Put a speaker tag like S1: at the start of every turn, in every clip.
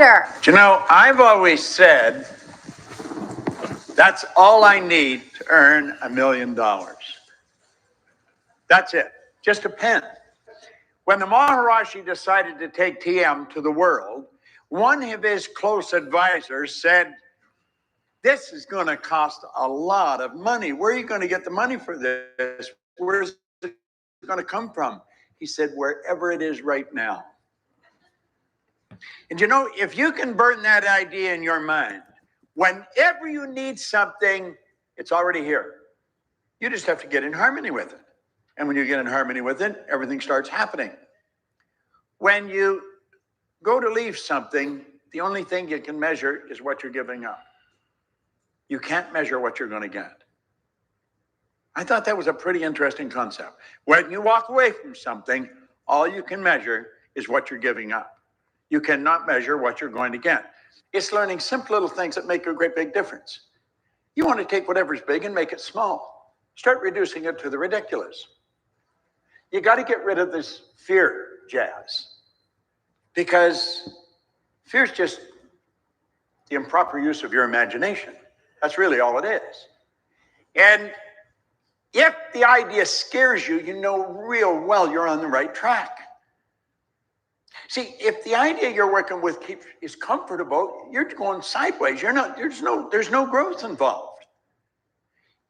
S1: doctor.
S2: You know, I've always said that's all I need to earn $1 million. That's it, just a pen. When the Maharishi decided to take TM to the world, one of his close advisors said, this is going to cost a lot of money. Where are you going to get the money for this? Where's it going to come from? He said, wherever it is right now. And you know, if you can burn that idea in your mind, whenever you need something, it's already here. You just have to get in harmony with it. And when you get in harmony with it, everything starts happening. When you go to leave something, the only thing you can measure is what you're giving up. You can't measure what you're going to get. I thought that was a pretty interesting concept. When you walk away from something, all you can measure is what you're giving up. You cannot measure what you're going to get. It's learning simple little things that make a great big difference. You want to take whatever's big and make it small. Start reducing it to the ridiculous. You got to get rid of this fear jazz, because fear's just the improper use of your imagination. That's really all it is. And if the idea scares you, you know real well you're on the right track. See, if the idea you're working with is comfortable, you're going sideways. There's no growth involved.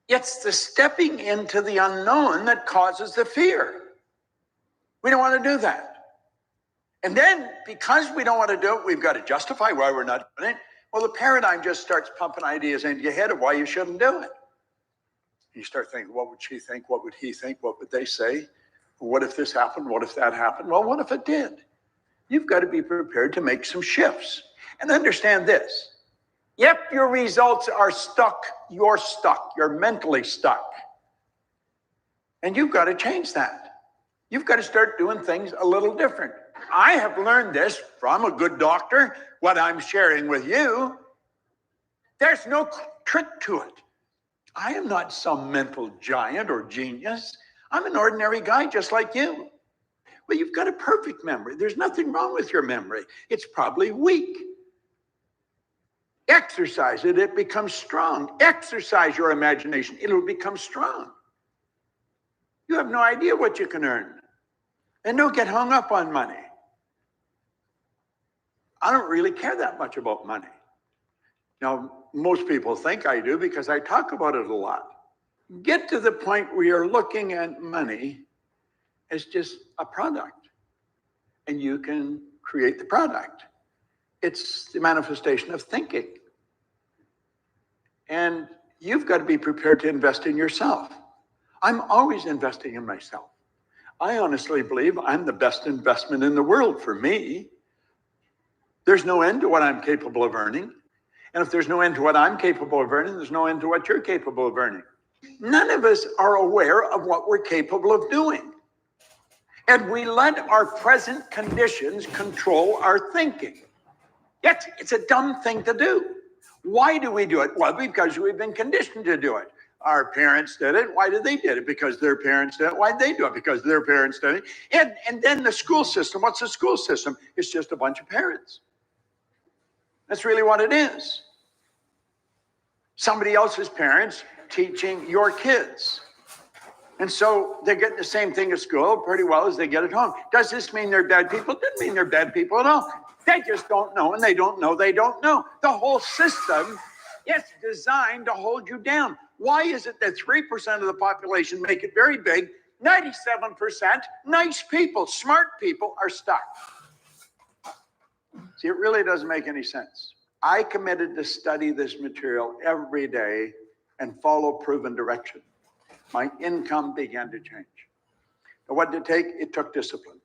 S2: It's the stepping into the unknown that causes the fear. We don't want to do that. And then, because we don't want to do it, we've got to justify why we're not doing it. Well, the paradigm just starts pumping ideas into your head of why you shouldn't do it. You start thinking, what would she think? What would he think? What would they say? What if this happened? What if that happened? Well, what if it did? You've got to be prepared to make some shifts. And understand this. If your results are stuck, you're stuck. You're mentally stuck. And you've got to change that. You've got to start doing things a little different. I have learned this from a good doctor, what I'm sharing with you. There's no trick to it. I am not some mental giant or genius. I'm an ordinary guy just like you. Well, you've got a perfect memory. There's nothing wrong with your memory. It's probably weak. Exercise it, it becomes strong. Exercise your imagination, it'll become strong. You have no idea what you can earn. And don't get hung up on money. I don't really care that much about money. Now, most people think I do because I talk about it a lot. Get to the point where you're looking at money as just a product, and you can create the product. It's the manifestation of thinking. And you've got to be prepared to invest in yourself. I'm always investing in myself. I honestly believe I'm the best investment in the world for me. There's no end to what I'm capable of earning. And if there's no end to what I'm capable of earning, there's no end to what you're capable of earning. None of us are aware of what we're capable of doing. And we let our present conditions control our thinking. Yet it's a dumb thing to do. Why do we do it? Well, because we've been conditioned to do it. Our parents did it. Why did they do it? Because their parents did it. Why did they do it? Because their parents did it. And then the school system. What's the school system? It's just a bunch of parents. That's really what it is. Somebody else's parents teaching your kids. And so they're getting the same thing at school pretty well as they get at home. Does this mean they're bad people? It doesn't mean they're bad people at all. They just don't know, and they don't know they don't know. The whole system is designed to hold you down. Why is it that 3% of the population make it very big? 97% nice people, smart people are stuck. See, it really doesn't make any sense. I committed to study this material every day and follow proven direction. My income began to change. But what did it take? It took discipline.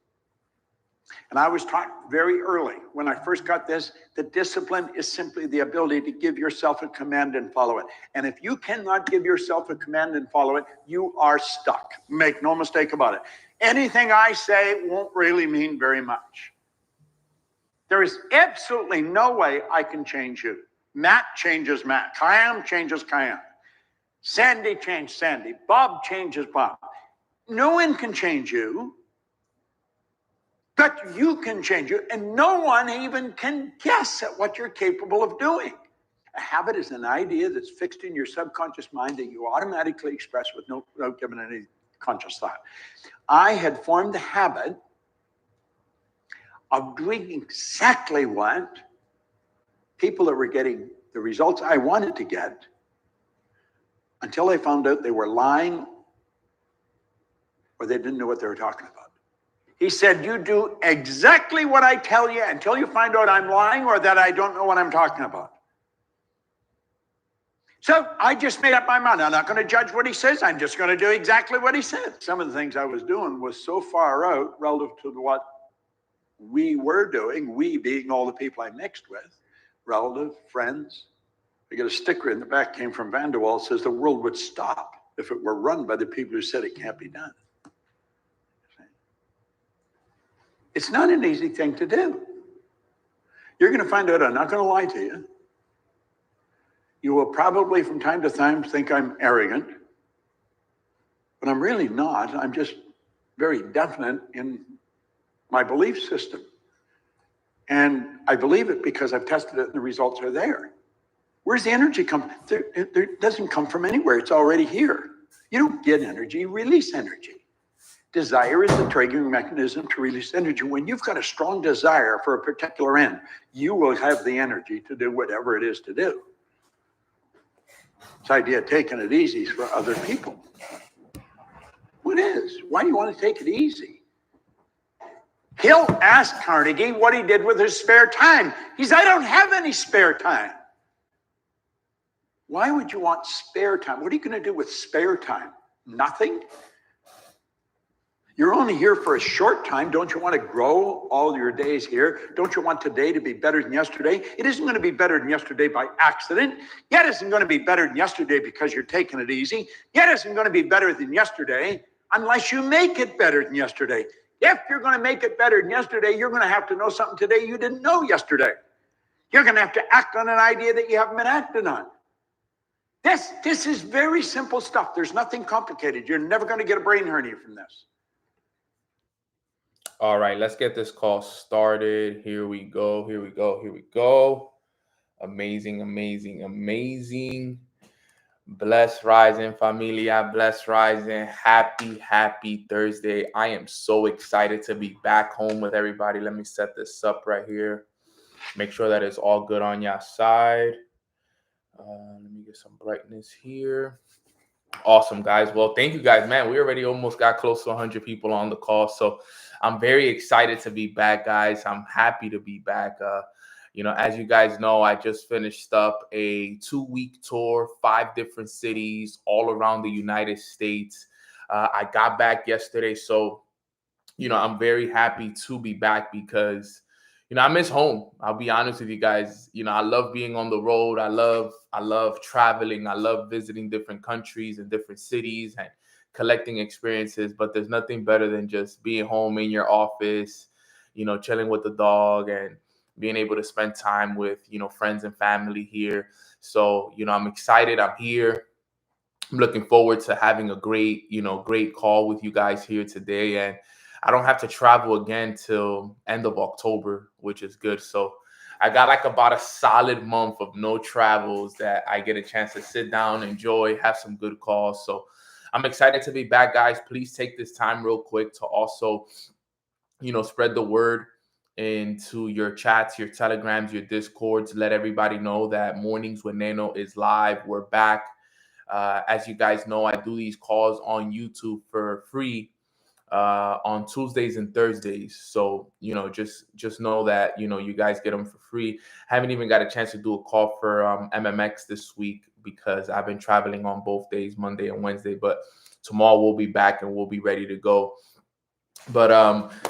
S2: And I was taught very early when I first got this, that discipline is simply the ability to give yourself a command and follow it. And if you cannot give yourself a command and follow it, you are stuck. Make no mistake about it. Anything I say won't really mean very much. There is absolutely no way I can change you. Matt changes Matt. Kayam changes Kayam. Sandy changed Sandy. Bob changes Bob. No one can change you. But you can change it, and no one even can guess at what you're capable of doing. A habit is an idea that's fixed in your subconscious mind that you automatically express without giving any conscious thought. I had formed the habit of doing exactly what people that were getting the results I wanted to get until I found out they were lying or they didn't know what they were talking about. He said, you do exactly what I tell you until you find out I'm lying or that I don't know what I'm talking about. So I just made up my mind. I'm not going to judge what he says. I'm just going to do exactly what he said. Some of the things I was doing was so far out relative to what we were doing, we being all the people I mixed with, relative, friends. I got a sticker in the back, came from Vanderwall, says the world would stop if it were run by the people who said it can't be done. It's not an easy thing to do. You're going to find out, I'm not going to lie to you. You will probably from time to time think I'm arrogant, but I'm really not. I'm just very definite in my belief system. And I believe it because I've tested it and the results are there. Where's the energy come? It doesn't come from anywhere. It's already here. You don't get energy, you release energy. Desire is the triggering mechanism to release energy. When you've got a strong desire for a particular end, you will have the energy to do whatever it is to do. This idea of taking it easy is for other people. What is? Why do you want to take it easy? Hill asked Carnegie what he did with his spare time. He said, I don't have any spare time. Why would you want spare time? What are you going to do with spare time? Nothing? You're only here for a short time. Don't you want to grow all your days here? Don't you want today to be better than yesterday? It isn't going to be better than yesterday by accident. Yet isn't going to be better than yesterday because you're taking it easy. Yet isn't going to be better than yesterday unless you make it better than yesterday. If you're going to make it better than yesterday, you're going to have to know something today you didn't know yesterday. You're going to have to act on an idea that you haven't been acting on. This is very simple stuff. There's nothing complicated. You're never going to get a brain hernia from this.
S1: All right, let's get this call started. Here we go. Here we go. Here we go. Amazing, amazing, amazing. Blessed rising, familia. Blessed rising. Happy, happy Thursday. I am so excited to be back home with everybody. Let me set this up right here. Make sure that it's all good on your side. Let me get some brightness here. Awesome, guys. Well, thank you, guys. Man, we already almost got close to 100 people on the call. So I'm very excited to be back, guys. I'm happy to be back. As you guys know, I just finished up a 2-week tour, 5 different cities all around the United States. I got back yesterday. So, I'm very happy to be back because I miss home. I'll be honest with you guys. I love being on the road. I love traveling. I love visiting different countries and different cities and collecting experiences. But there's nothing better than just being home in your office, chilling with the dog and being able to spend time with, friends and family here. So, I'm excited. I'm here. I'm looking forward to having a great call with you guys here today. And I don't have to travel again till end of October, which is good. So I got like about a solid month of no travels that I get a chance to sit down, enjoy, have some good calls. So I'm excited to be back, guys. Please take this time real quick to also, spread the word into your chats, your telegrams, your discords. Let everybody know that Mornings with Nano is live. We're back. As you guys know, I do these calls on YouTube for free on Tuesdays and Thursdays. So, just know that, you guys get them for free. Haven't even got a chance to do a call for MMX this week because I've been traveling on both days, Monday and Wednesday. But tomorrow we'll be back and we'll be ready to go. But,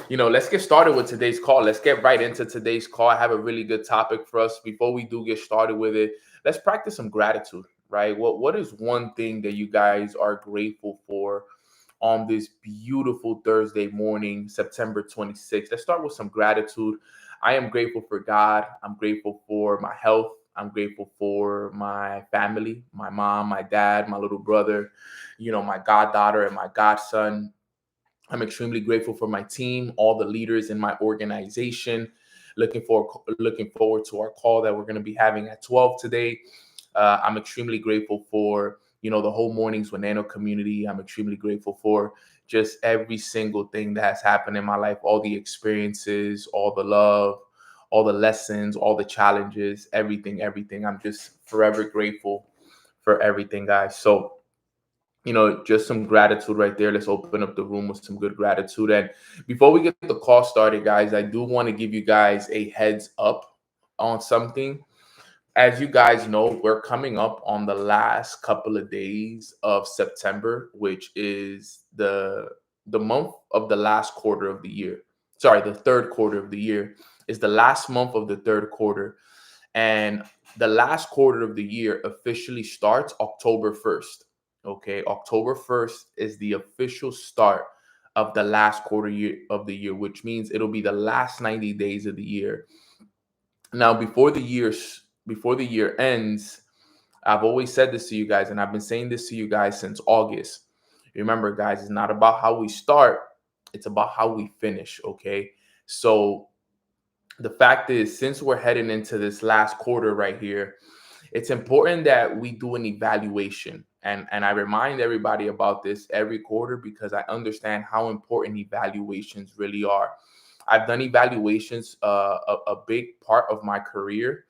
S1: let's get started with today's call. Let's get right into today's call. I have a really good topic for us. Before we do get started with it, let's practice some gratitude, right? What is one thing that you guys are grateful for on this beautiful Thursday morning, September 26th? Let's start with some gratitude. I am grateful for God. I'm grateful for my health. I'm grateful for my family, my mom, my dad, my little brother, my goddaughter and my godson. I'm extremely grateful for my team, all the leaders in my organization. Looking forward to our call that we're going to be having at 12 today. I'm extremely grateful for the whole mornings with Nano community. I'm extremely grateful for just every single thing that has happened in my life, all the experiences, all the love, all the lessons, all the challenges, everything. I'm just forever grateful for everything, guys. So just some gratitude right there. Let's open up the room with some good gratitude. And before we get the call started, guys, I do want to give you guys a heads up on something. As you guys know, we're coming up on the last couple of days of September, which is the month of the last quarter of the year. Sorry, the third quarter of the year is the last month of the third quarter. And the last quarter of the year officially starts October 1st. Okay, October 1st is the official start of the last quarter year of the year, which means it'll be the last 90 days of the year. Now, before the year ends, I've always said this to you guys, and I've been saying this to you guys since August. Remember, guys, it's not about how we start, it's about how we finish. Okay, so the fact is, since we're heading into this last quarter right here, it's important that we do an evaluation. And I remind everybody about this every quarter because I understand how important evaluations really are. I've done evaluations a big part of my career,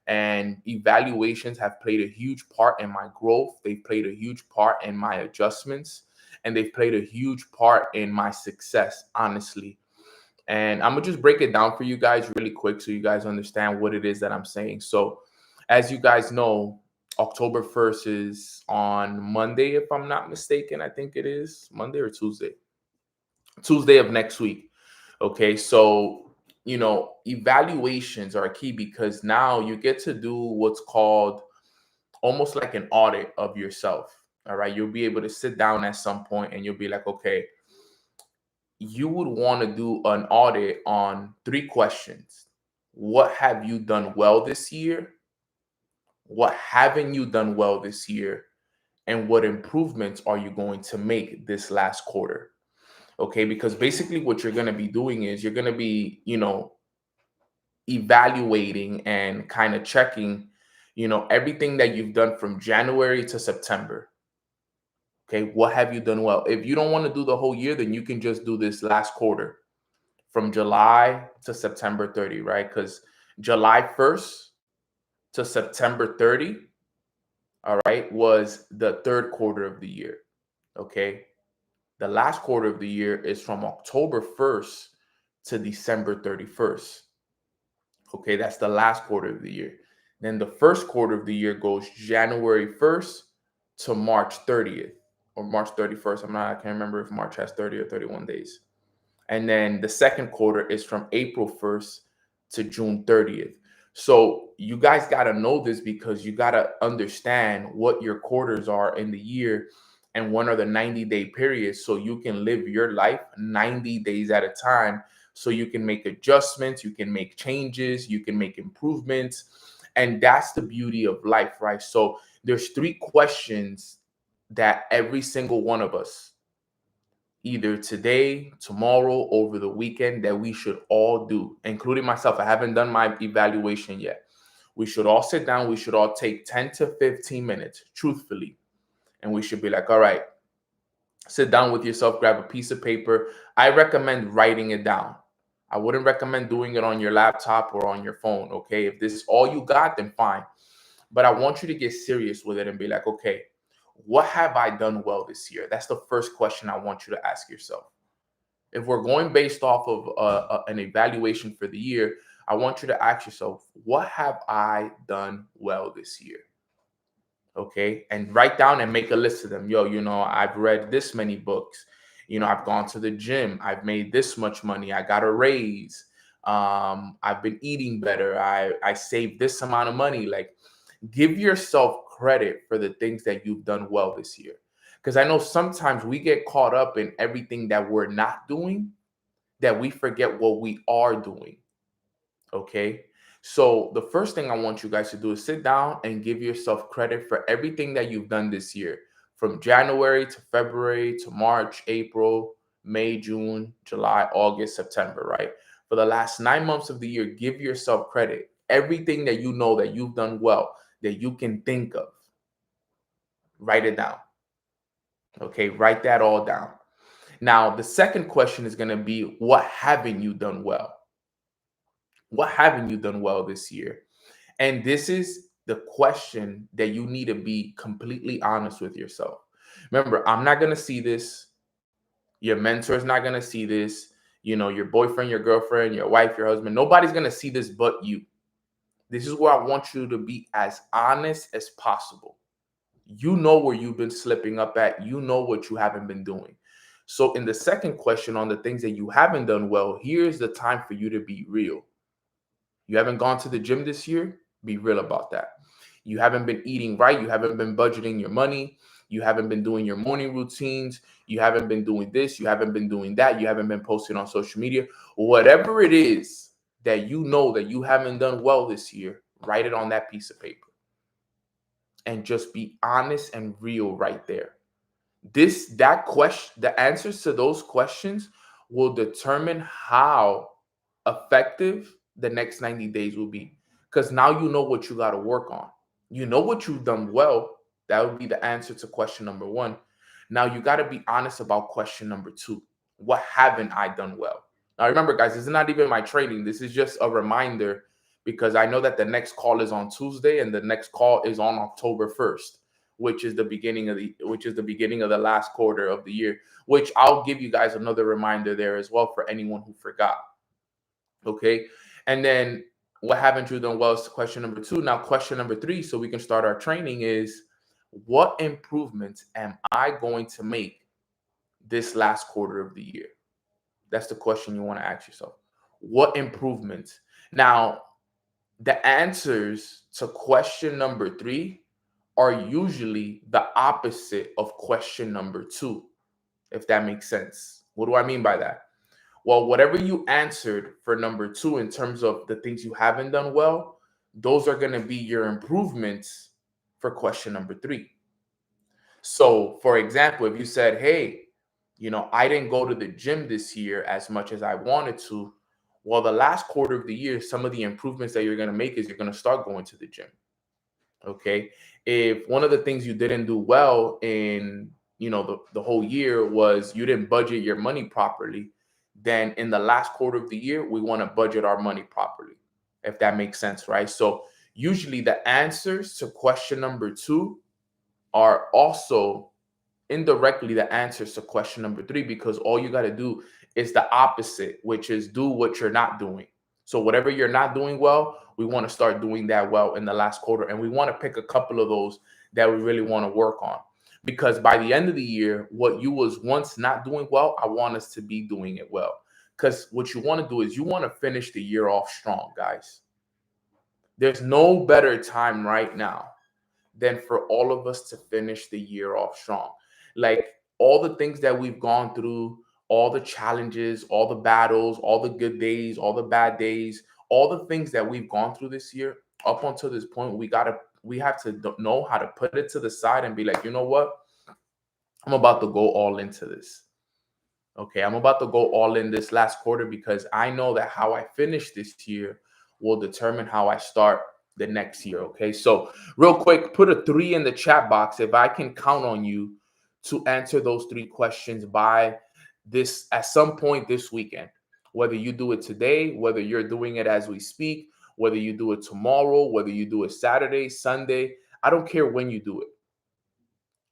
S1: and evaluations have played a huge part in my growth. They've played a huge part in my adjustments, and they've played a huge part in my success, honestly. And I'm gonna just break it down for you guys really quick so you guys understand what it is that I'm saying. So, as you guys know, October 1st is on Monday, if I'm not mistaken. I think it is Monday or Tuesday. Tuesday of next week. Okay, so evaluations are key because now you get to do what's called almost like an audit of yourself. All right, you'll be able to sit down at some point and you'll be like, okay, you would want to do an audit on three questions. What have you done well this year? What haven't you done well this year? And what improvements are you going to make this last quarter? Okay, because basically what you're going to be doing is you're going to be, evaluating and kind of checking, everything that you've done from January to September. Okay, what have you done well? If you don't want to do the whole year, then you can just do this last quarter from July to September 30, right? Because July 1st to September 30, all right, was the third quarter of the year. Okay. The last quarter of the year is from October 1st to December 31st. Okay. That's the last quarter of the year. Then the first quarter of the year goes January 1st to March 30th or March 31st. I can't remember if March has 30 or 31 days. And then the second quarter is from April 1st to June 30th. So you guys got to know this because you got to understand what your quarters are in the year and when are the 90-day periods so you can live your life 90 days at a time. So you can make adjustments, you can make changes, you can make improvements. And that's the beauty of life, right? So there's three questions that every single one of us, either today, tomorrow, over the weekend, that we should all do, including myself. I haven't done my evaluation yet. We should all sit down. We should all take 10 to 15 minutes, truthfully. And we should be like, all right, sit down with yourself, grab a piece of paper. I recommend writing it down. I wouldn't recommend doing it on your laptop or on your phone. Okay. If this is all you got, then fine. But I want you to get serious with it and be like, okay, what have I done well this year? That's the first question I want you to ask yourself. If we're going based off of an evaluation for the year, I want you to ask yourself, what have I done well this year? Okay. And write down and make a list of them. Yo, I've read this many books. I've gone to the gym. I've made this much money. I got a raise. I've been eating better. I saved this amount of money. Like, give yourself credit for the things that you've done well this year. Because I know sometimes we get caught up in everything that we're not doing, that we forget what we are doing. Okay. So the first thing I want you guys to do is sit down and give yourself credit for everything that you've done this year, from January to February to March, April, May, June, July, August, September, right? For the last 9 months of the year, give yourself credit. Everything that you know that you've done well, that you can think of, write it down. Okay, write that all down. Now, the second question is going to be, what haven't you done well? What haven't you done well this year? And this is the question that you need to be completely honest with yourself. Remember, I'm not going to see this. Your mentor is not going to see this. Your boyfriend, your girlfriend, your wife, your husband, nobody's going to see this but you. This is where I want you to be as honest as possible. You know where you've been slipping up at. You know what you haven't been doing. So in the second question on the things that you haven't done well, here's the time for you to be real. You haven't gone to the gym this year? Be real about that. You haven't been eating right. You haven't been budgeting your money. You haven't been doing your morning routines. You haven't been doing this. You haven't been doing that. You haven't been posting on social media. Whatever it is that you know that you haven't done well this year, write it on that piece of paper. And just be honest and real right there. The answers to those questions will determine how effective the next 90 days will be. Because now you know what you got to work on. You know what you've done well. That would be the answer to question number one. Now you got to be honest about question number two. What haven't I done well? Now remember, guys, this is not even my training. This is just a reminder, because I know that the next call is on Tuesday and the next call is on October 1st, which is the beginning of the last quarter of the year, which I'll give you guys another reminder there as well for anyone who forgot. Okay. And then what haven't you done well is question number two. Now, question number three, so we can start our training, is what improvements am I going to make this last quarter of the year? That's the question you want to ask yourself. What improvements? Now, the answers to question number three are usually the opposite of question number two, if that makes sense. What do I mean by that? Well, whatever you answered for number two in terms of the things you haven't done well, those are going to be your improvements for question number three. So, for example, if you said, hey, I didn't go to the gym this year as much as I wanted to. Well, the last quarter of the year, some of the improvements that you're going to make is you're going to start going to the gym. Okay. If one of the things you didn't do well in, the whole year was you didn't budget your money properly, then in the last quarter of the year, we want to budget our money properly, if that makes sense, right? So usually the answers to question number two are also indirectly the answers to question number three, because all you got to do is the opposite, which is do what you're not doing. So whatever you're not doing well, we want to start doing that well in the last quarter. And we want to pick a couple of those that we really want to work on. Because by the end of the year, what you was once not doing well, I want us to be doing it well. Because what you want to do is you want to finish the year off strong, guys. There's no better time right now than for all of us to finish the year off strong. Like all the things that we've gone through, all the challenges, all the battles, all the good days, all the bad days, all the things that we've gone through this year, up until this point, we have to know how to put it to the side and be like, you know what? I'm about to go all into this. Okay, I'm about to go all in this last quarter, because I know that how I finish this year will determine how I start the next year. Okay, so real quick, put a 3 in the chat box if I can count on you to answer those 3 questions by this at some point this weekend. Whether you do it today, whether you're doing it as we speak, whether you do it tomorrow, whether you do it Saturday, Sunday, I don't care when you do it.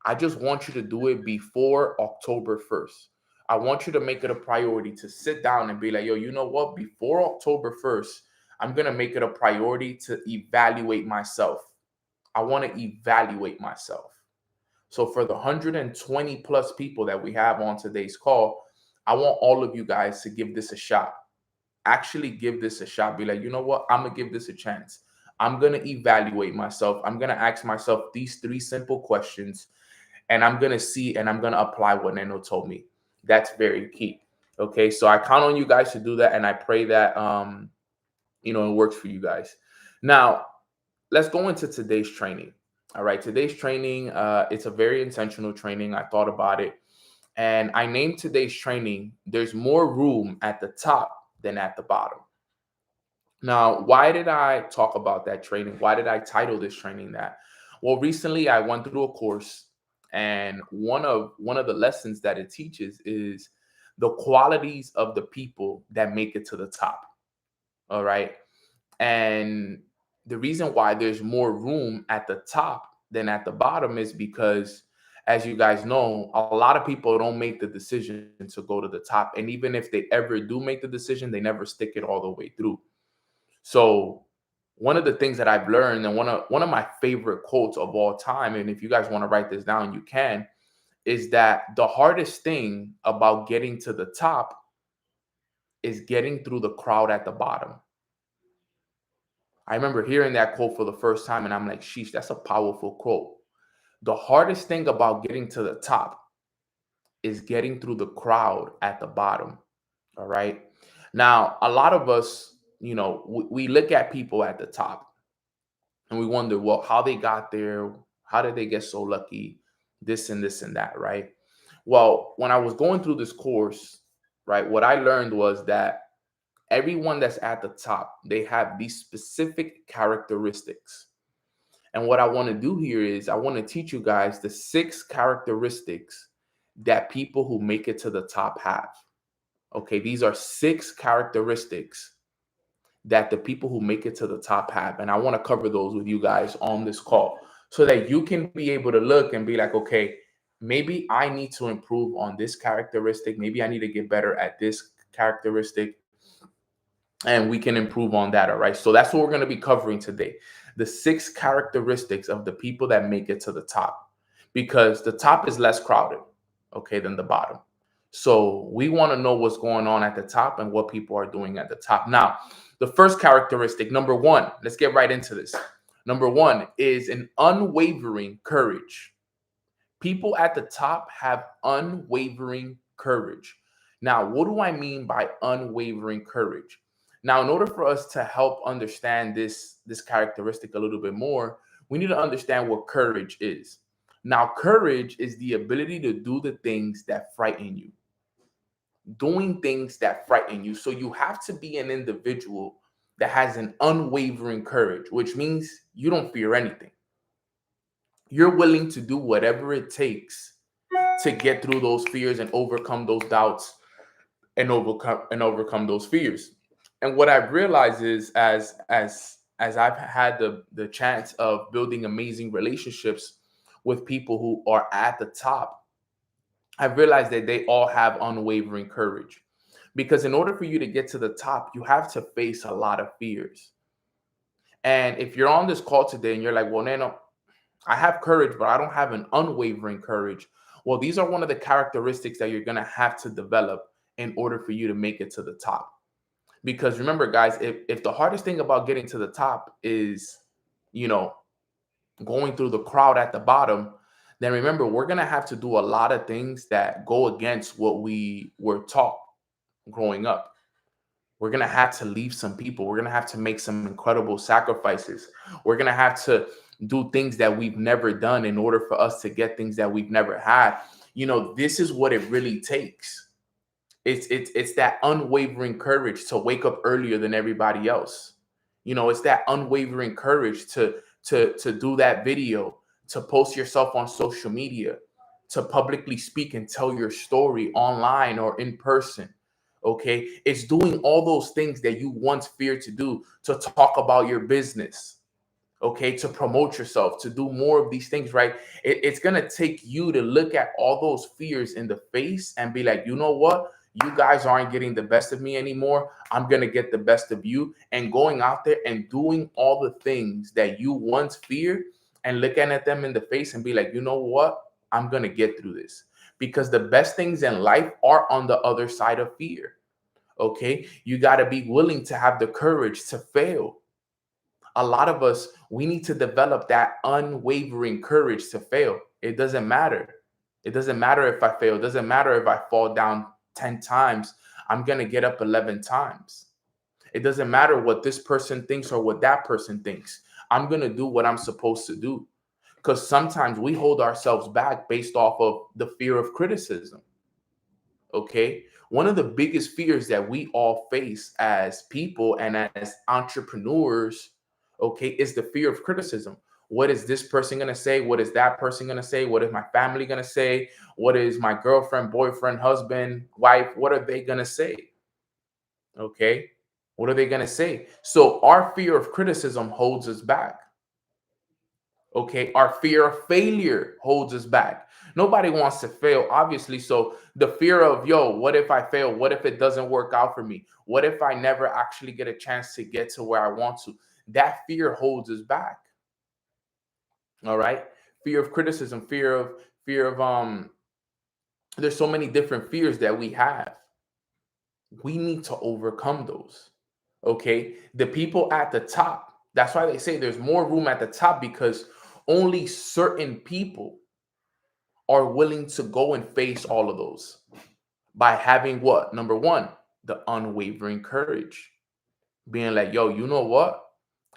S1: I just want you to do it before October 1st. I want you to make it a priority to sit down and be like, yo, you know what? Before October 1st, I'm going to make it a priority to evaluate myself. I want to evaluate myself. So for the 120 plus people that we have on today's call, I want all of you guys to give this a shot. Actually give this a shot. Be like, you know what? I'm going to give this a chance. I'm going to evaluate myself. I'm going to ask myself these 3 simple questions, and I'm going to see and I'm going to apply what Neno told me. That's very key. Okay, so I count on you guys to do that, and I pray that it works for you guys. Now, let's go into today's training. All right, today's training, it's a very intentional training. I thought about it, And I named today's training, There's More Room at the Top Than at the Bottom. Now, why did I talk about that training? Why did I title this training that? Well, recently I went through a course, and one of the lessons that it teaches is the qualities of the people that make it to the top. All right. And the reason why there's more room at the top than at the bottom is because, as you guys know, a lot of people don't make the decision to go to the top. And even if they ever do make the decision, they never stick it all the way through. So one of the things that I've learned, and one of my favorite quotes of all time, and if you guys want to write this down, you can, is that the hardest thing about getting to the top is getting through the crowd at the bottom. I remember hearing that quote for the first time, and I'm like, sheesh, that's a powerful quote. The hardest thing about getting to the top is getting through the crowd at the bottom. All right. Now, a lot of us, we look at people at the top and we wonder, well, how they got there, how did they get so lucky, this and this and that, right? Well, when I was going through this course, right, what I learned was that everyone that's at the top, they have these specific characteristics. And what I want to do here is I want to teach you guys the 6 characteristics that people who make it to the top have. Okay, these are 6 characteristics that the people who make it to the top have. And I want to cover those with you guys on this call so that you can be able to look and be like, okay, maybe I need to improve on this characteristic. Maybe I need to get better at this characteristic. And we can improve on that. All right. So that's what we're going to be covering today. The 6 characteristics of the people that make it to the top, because the top is less crowded, okay, than the bottom. So we want to know what's going on at the top and what people are doing at the top. Now, the first characteristic, number 1, let's get right into this. Number 1 is an unwavering courage. People at the top have unwavering courage. Now, what do I mean by unwavering courage? Now, in order for us to help understand this characteristic a little bit more, we need to understand what courage is. Now, courage is the ability to do the things that frighten you, doing things that frighten you. So you have to be an individual that has an unwavering courage, which means you don't fear anything. You're willing to do whatever it takes to get through those fears and overcome those doubts and overcome those fears. And what I've realized is as I've had the chance of building amazing relationships with people who are at the top, I've realized that they all have unwavering courage. Because in order for you to get to the top, you have to face a lot of fears. And if you're on this call today and you're like, well, Nano, I have courage, but I don't have an unwavering courage. Well, these are one of the characteristics that you're going to have to develop in order for you to make it to the top. Because remember, guys, if the hardest thing about getting to the top is, going through the crowd at the bottom, then remember, we're going to have to do a lot of things that go against what we were taught growing up. We're going to have to leave some people. We're going to have to make some incredible sacrifices. We're going to have to do things that we've never done in order for us to get things that we've never had. This is what it really takes. It's that unwavering courage to wake up earlier than everybody else. It's that unwavering courage to do that video, to post yourself on social media, to publicly speak and tell your story online or in person. Okay, it's doing all those things that you once feared to do, to talk about your business, okay, to promote yourself, to do more of these things, right? It's going to take you to look at all those fears in the face and be like, you know what? You guys aren't getting the best of me anymore. I'm going to get the best of you. And going out there and doing all the things that you once feared and looking at them in the face and be like, you know what? I'm going to get through this. Because the best things in life are on the other side of fear. Okay, you got to be willing to have the courage to fail. A lot of us, we need to develop that unwavering courage to fail. It doesn't matter. It doesn't matter if I fail. It doesn't matter if I fall down 10 times. I'm going to get up 11 times. It doesn't matter what this person thinks or what that person thinks. I'm going to do what I'm supposed to do. Because sometimes we hold ourselves back based off of the fear of criticism. Okay. One of the biggest fears that we all face as people and as entrepreneurs, okay, is the fear of criticism. What is this person going to say? What is that person going to say? What is my family going to say? What is my girlfriend, boyfriend, husband, wife? What are they going to say? Okay. What are they going to say? So our fear of criticism holds us back. Okay. Our fear of failure holds us back. Nobody wants to fail, obviously. So the fear of, yo, what if I fail? What if it doesn't work out for me? What if I never actually get a chance to get to where I want to? That fear holds us back. All right. Fear of criticism, fear of there's so many different fears that we have. We need to overcome those. Okay. The people at the top, that's why they say there's more room at the top, because only certain people are willing to go and face all of those by having what? Number one, the unwavering courage. Being like, yo, you know what?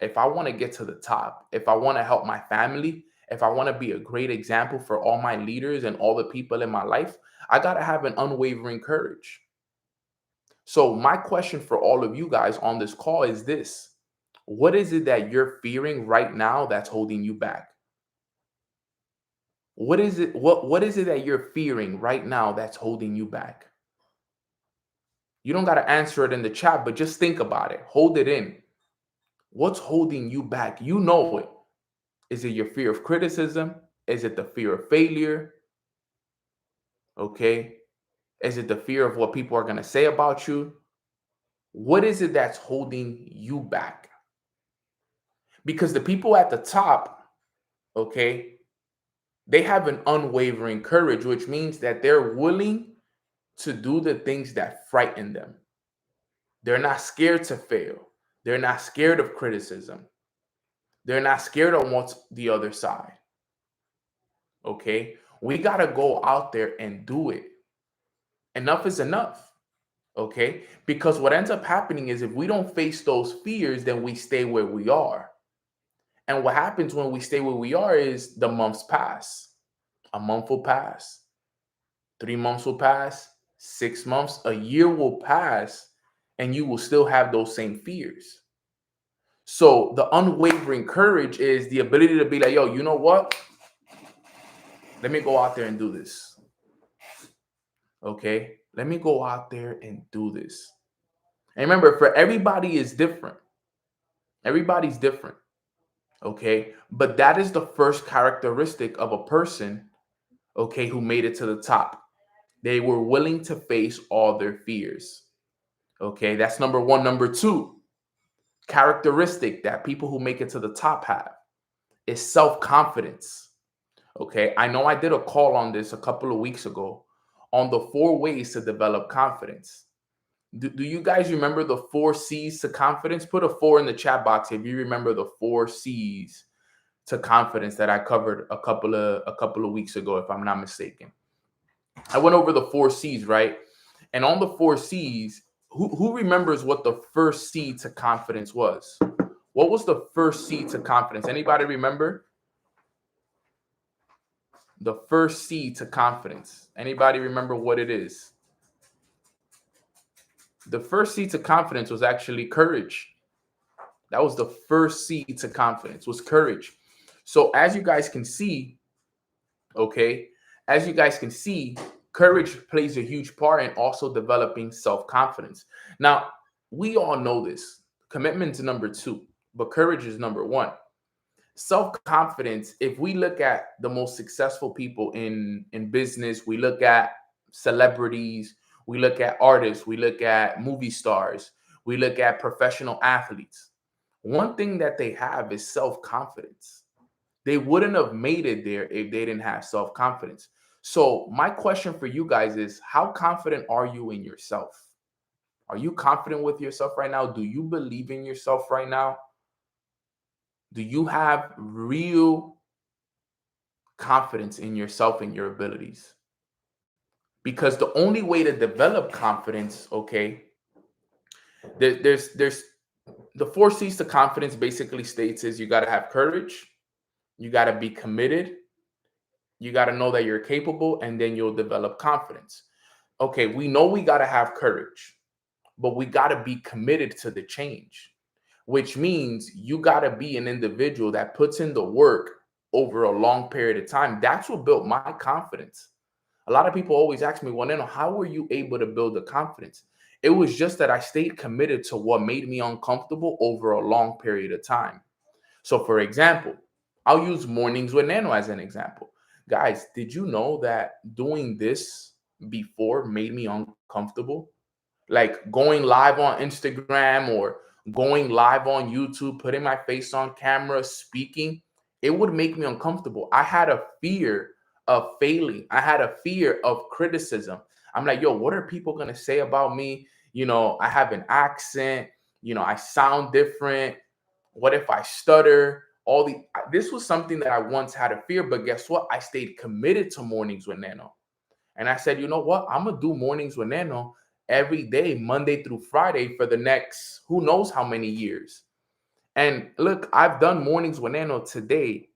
S1: If I want to get to the top, if I want to help my family, if I want to be a great example for all my leaders and all the people in my life, I got to have an unwavering courage. So, my question for all of you guys on this call is this: what is it that you're fearing right now that's holding you back? What is it? What is it that you're fearing right now that's holding you back? You don't got to answer it in the chat, but just think about it. Hold it in. What's holding you back? You know it. Is it your fear of criticism? Is it the fear of failure? Okay. Is it the fear of what people are going to say about you? What is it that's holding you back? Because the people at the top, okay, they have an unwavering courage, which means that they're willing to do the things that frighten them. They're not scared to fail. They're not scared of criticism. They're not scared of what's the other side. Okay. We got to go out there and do it. Enough is enough. Okay. Because what ends up happening is if we don't face those fears, then we stay where we are. And what happens when we stay where we are is the months pass. A month will pass. 3 months will pass. 6 months, a year will pass, and you will still have those same fears. So the unwavering courage is the ability to be like, yo, you know what? Let me go out there and do this. Okay. Let me go out there and do this. And remember, for everybody is different. Everybody's different. Okay. But that is the first characteristic of a person, okay, who made it to the top. They were willing to face all their fears. Okay. That's number one. Number two, characteristic that people who make it to the top have is self-confidence. Okay. I know I did a call on this a couple of weeks ago on the 4 ways to develop confidence. Do you guys remember the 4 C's to confidence? Put a 4 in the chat box if you remember the 4 C's to confidence that I covered a couple of weeks ago, if I'm not mistaken. I went over the 4 C's, right? And on the 4 C's, who remembers what the first C to confidence was? What was the first C to confidence? Anybody remember? The first C to confidence. Anybody remember what it is? The first C to confidence was actually courage. That was the first C to confidence, was courage. So as you guys can see, okay, as you guys can see, courage plays a huge part in also developing self-confidence. Now, we all know this. Commitment is number 2, but courage is number 1. Self-confidence, if we look at the most successful people in business, we look at celebrities, we look at artists, we look at movie stars, we look at professional athletes. One thing that they have is self-confidence. They wouldn't have made it there if they didn't have self-confidence. So my question for you guys is, how confident are you in yourself? Are you confident with yourself right now? Do you believe in yourself right now? Do you have real confidence in yourself and your abilities? Because the only way to develop confidence, okay, there's the 4 C's to confidence basically states is you got to have courage, you got to be committed, you got to know that you're capable, and then you'll develop confidence. okay, we know we got to have courage, but we got to be committed to the change, which means you got to be an individual that puts in the work over a long period of time. That's what built my confidence. A lot of people always ask me, well, Neno, how were you able to build the confidence? It was just that I stayed committed to what made me uncomfortable over a long period of time. So, for example, I'll use mornings with Nano as an example. Guys, did you know that doing this before made me uncomfortable? Like going live on Instagram or going live on YouTube, putting my face on camera, speaking, it would make me uncomfortable. I had a fear of failing. I had a fear of criticism. I'm like, yo, what are people going to say about me? I have an accent, I sound different. What if I stutter? This was something that I once had a fear, but guess what? I stayed committed to mornings with Nano. And I said, you know what? I'm going to do mornings with Nano every day, Monday through Friday, for the next who knows how many years. And look, I've done mornings with Nano today.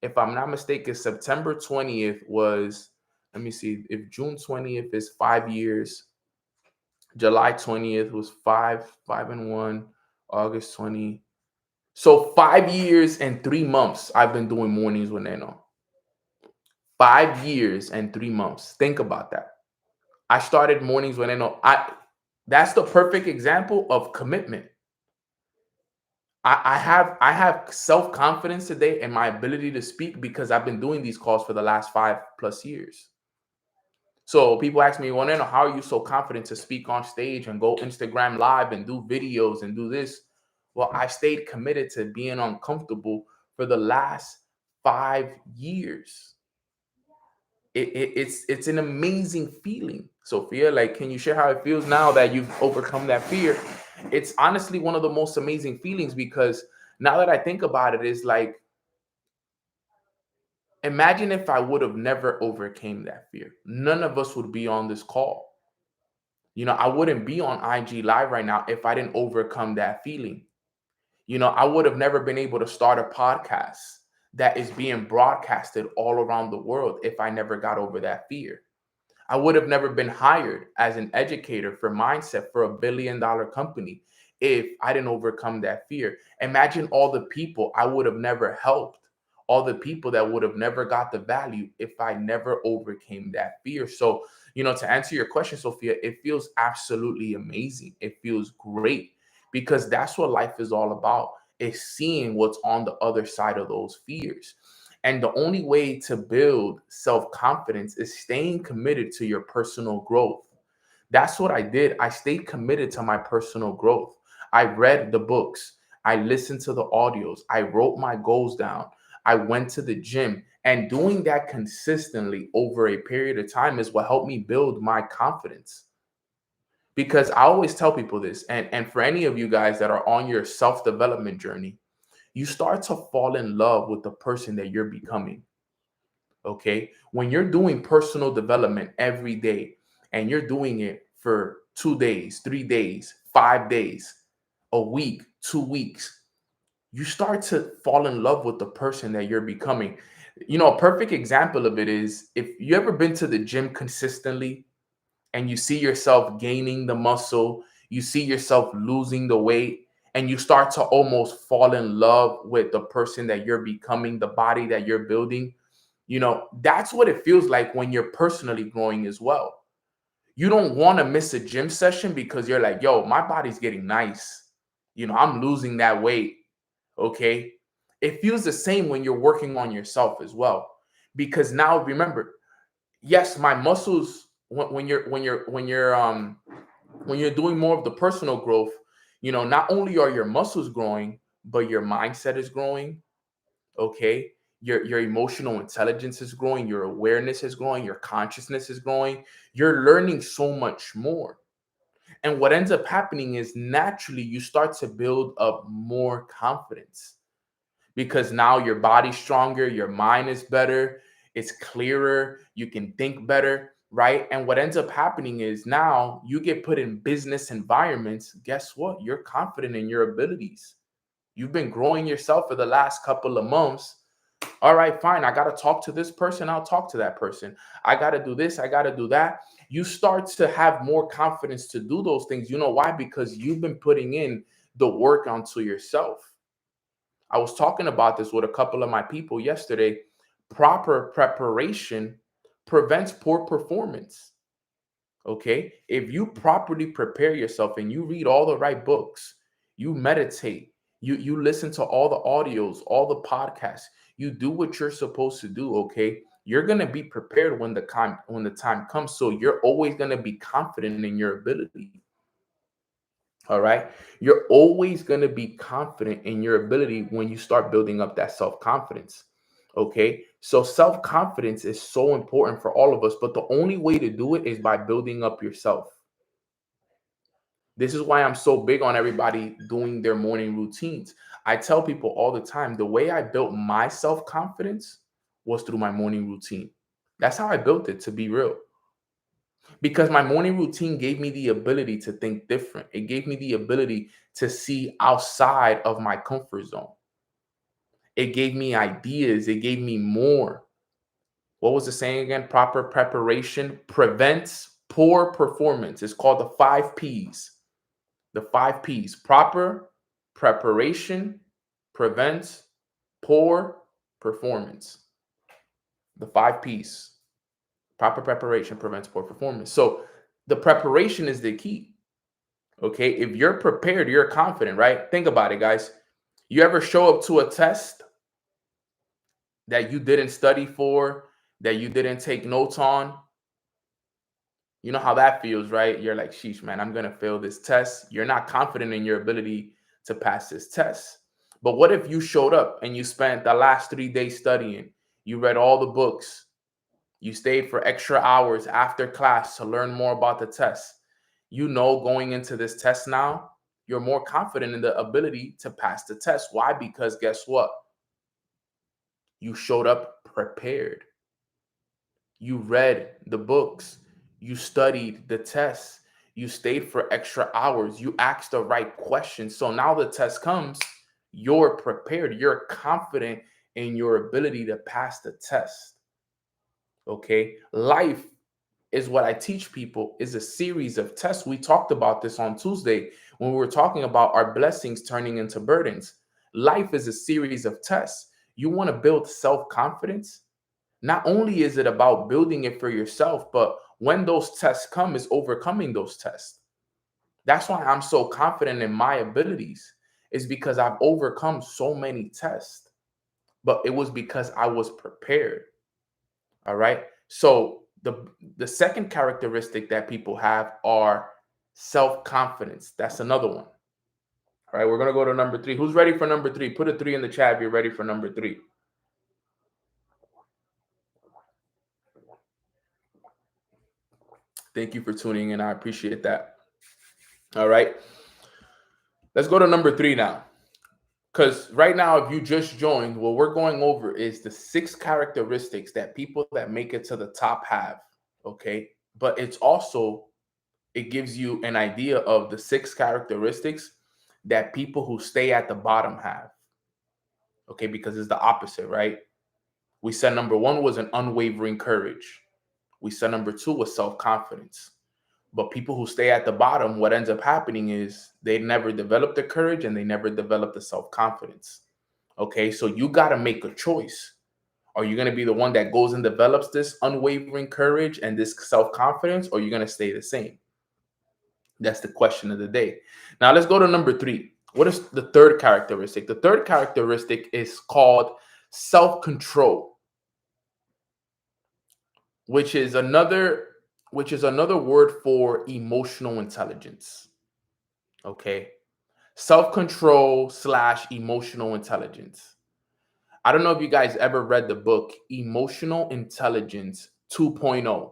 S1: If I'm not mistaken, September 20th was, let me see, if June 20th is 5 years, July 20th was 5 and 1, August 20. So 5 years and 3 months I've been doing mornings with Nano. 5 years and 3 months. Think about that. I started mornings when that's the perfect example of commitment. I have self-confidence today in my ability to speak because I've been doing these calls for the last 5+ years. So people ask me, well, Nano, how are you so confident to speak on stage and go Instagram live and do videos and do this? Well, I stayed committed to being uncomfortable for the last 5 years. It's an amazing feeling. Sophia, like, can you share how it feels now that you've overcome that fear? It's honestly one of the most amazing feelings because now that I think about it, it's like, imagine if I would have never overcame that fear. None of us would be on this call. I wouldn't be on IG Live right now if I didn't overcome that feeling. I would have never been able to start a podcast that is being broadcasted all around the world if I never got over that fear. I would have never been hired as an educator for mindset for $1 billion company if I didn't overcome that fear. Imagine all the people I would have never helped, all the people that would have never got the value if I never overcame that fear. So, to answer your question, Sophia, it feels absolutely amazing. It feels great because that's what life is all about, is seeing what's on the other side of those fears. And the only way to build self-confidence is staying committed to your personal growth. That's what I did. I stayed committed to my personal growth. I read the books. I listened to the audios. I wrote my goals down. I went to the gym. And doing that consistently over a period of time is what helped me build my confidence. Because I always tell people this, and for any of you guys that are on your self-development journey, you start to fall in love with the person that you're becoming. Okay. When you're doing personal development every day and you're doing it for 2 days, 3 days, 5 days, a week, 2 weeks, you start to fall in love with the person that you're becoming. A perfect example of it is if you ever been to the gym consistently and you see yourself gaining the muscle, you see yourself losing the weight, and you start to almost fall in love with the person that you're becoming, the body that you're building. That's what it feels like when you're personally growing as well. You don't want to miss a gym session because you're like, yo, my body's getting nice. I'm losing that weight. Okay. It feels the same when you're working on yourself as well. Because now remember, yes, my muscles, when you're doing more of the personal growth, not only are your muscles growing, but your mindset is growing. Okay. Your emotional intelligence is growing, your awareness is growing, your consciousness is growing, you're learning so much more. And what ends up happening is naturally you start to build up more confidence because now your body's stronger, your mind is better, it's clearer, you can think better, right? And what ends up happening is now you get put in business environments. Guess what? You're confident in your abilities. You've been growing yourself for the last couple of months. All right, fine. I got to talk to this person. I'll talk to that person. I got to do this. I got to do that. You start to have more confidence to do those things. You know why? Because you've been putting in the work onto yourself. I was talking about this with a couple of my people yesterday. Proper preparation prevents poor performance. Okay. If you properly prepare yourself and you read all the right books, you meditate, you listen to all the audios, all the podcasts, you do what you're supposed to do, okay? You're gonna be prepared when the time comes. So you're always gonna be confident in your ability. All right. You're always going to be confident in your ability when you start building up that self confidence. Okay. So self confidence is so important for all of us, but the only way to do it is by building up yourself. This is why I'm so big on everybody doing their morning routines. I tell people all the time the way I built my self confidence was through my morning routine. That's how I built it, to be real, because my morning routine gave me the ability to think different. It gave me the ability to see outside of my comfort zone. It gave me ideas. It gave me more. What was the saying again? Proper preparation prevents poor performance. It's called the 5 P's. The 5 P's. Proper preparation prevents poor performance. The 5 P's. Proper preparation prevents poor performance. So the preparation is the key. Okay. If you're prepared, you're confident, right? Think about it, guys. You ever show up to a test that you didn't study for, that you didn't take notes on? You know how that feels, right? You're like, sheesh, man, I'm going to fail this test. You're not confident in your ability to pass this test. But what if you showed up and you spent the last 3 days studying? You read all the books. You stayed for extra hours after class to learn more about the test. You know, going into this test now, you're more confident in the ability to pass the test. Why? Because guess what? You showed up prepared. You read the books. You studied the test. You stayed for extra hours. You asked the right questions. So now the test comes, you're prepared. You're confident in your ability to pass the test. Okay. Life is what I teach people is a series of tests. We talked about this on Tuesday when we were talking about our blessings turning into burdens. Life is a series of tests. You want to build self-confidence? Not only is it about building it for yourself, but when those tests come, is overcoming those tests. That's why I'm so confident in my abilities, is because I've overcome so many tests, but it was because I was prepared. All right. So the second characteristic that people have are self-confidence. That's another one. All right, we're gonna go to number 3. Who's ready for number 3? Put a 3 in the chat if you're ready for number 3. Thank you for tuning in. I appreciate that. All right. Let's go to number 3 now. Because right now, if you just joined, what we're going over is the 6 characteristics that people that make it to the top have. Okay. But it's also, it gives you an idea of the 6 characteristics that people who stay at the bottom have. Okay. Because it's the opposite, right? We said number 1 was an unwavering courage. We said number 2 was self-confidence. But people who stay at the bottom, what ends up happening is they never develop the courage and they never develop the self-confidence. Okay, so you got to make a choice. Are you going to be the one that goes and develops this unwavering courage and this self-confidence, or are you going to stay the same? That's the question of the day. Now let's go to number 3. What is the third characteristic? The third characteristic is called self-control, which is another word for emotional intelligence. Okay. Self-control / emotional intelligence. I don't know if you guys ever read the book Emotional Intelligence 2.0.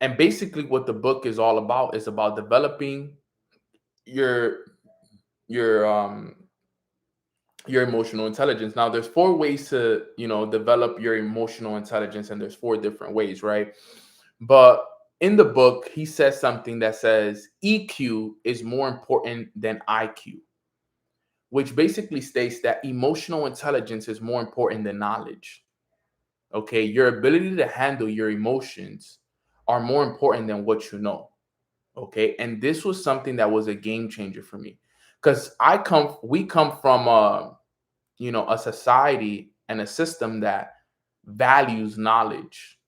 S1: And basically what the book is all about is about developing your your um your emotional intelligence. Now there's 4 ways to, develop your emotional intelligence, and there's 4 different ways, right? But in the book, he says something that says EQ is more important than IQ. which basically states that emotional intelligence is more important than knowledge. Okay, your ability to handle your emotions are more important than what you know. Okay, and this was something that was a game changer for me, because we come from a society and a system that values knowledge.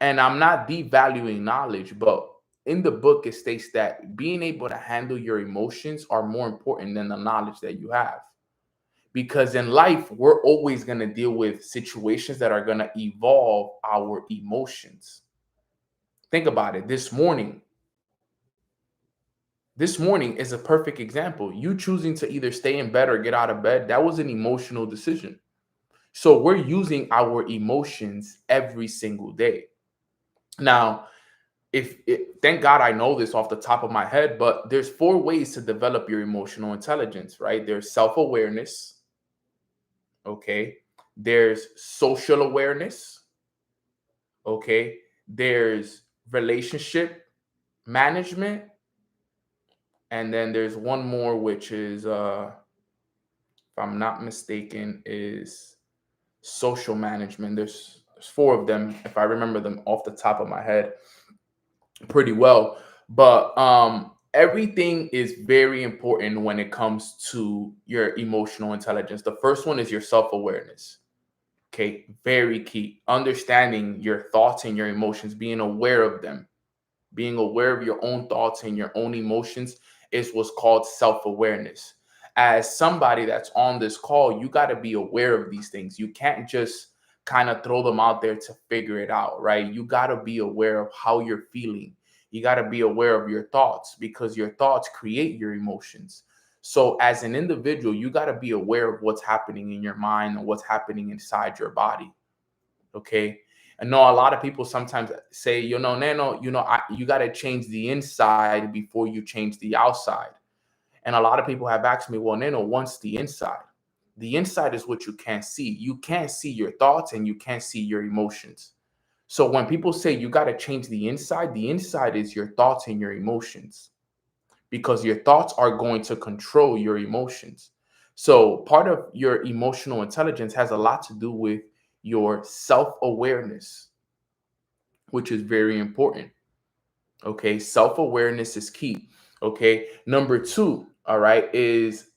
S1: And I'm not devaluing knowledge, but in the book it states that being able to handle your emotions are more important than the knowledge that you have. Because in life, we're always going to deal with situations that are going to evolve our emotions. Think about it. This morning is a perfect example. You choosing to either stay in bed or get out of bed, that was an emotional decision. So we're using our emotions every single day. Now, thank God I know this off the top of my head, but there's 4 ways to develop your emotional intelligence, right? There's self-awareness, okay? There's social awareness, okay? There's relationship management, and then there's one more, which is if I'm not mistaken, is social management. There's 4 of them, if I remember them off the top of my head pretty well. But everything is very important when it comes to your emotional intelligence. The first one is your self-awareness. Okay, very key. Understanding your thoughts and your emotions, being aware of them, being aware of your own thoughts and your own emotions is what's called self-awareness. As somebody that's on this call, you got to be aware of these things. You can't just kind of throw them out there to figure it out, right? You got to be aware of how you're feeling. You got to be aware of your thoughts, because your thoughts create your emotions. So as an individual, you got to be aware of what's happening in your mind and what's happening inside your body. Okay. I know a lot of people sometimes say, Nano, you got to change the inside before you change the outside. And a lot of people have asked me, well, Nano, what's the inside? The inside is what you can't see. You can't see your thoughts and you can't see your emotions. So when people say you got to change the inside is your thoughts and your emotions, because your thoughts are going to control your emotions. So part of your emotional intelligence has a lot to do with your self-awareness, which is very important. Okay, self-awareness is key. Okay, number 2, all right, is,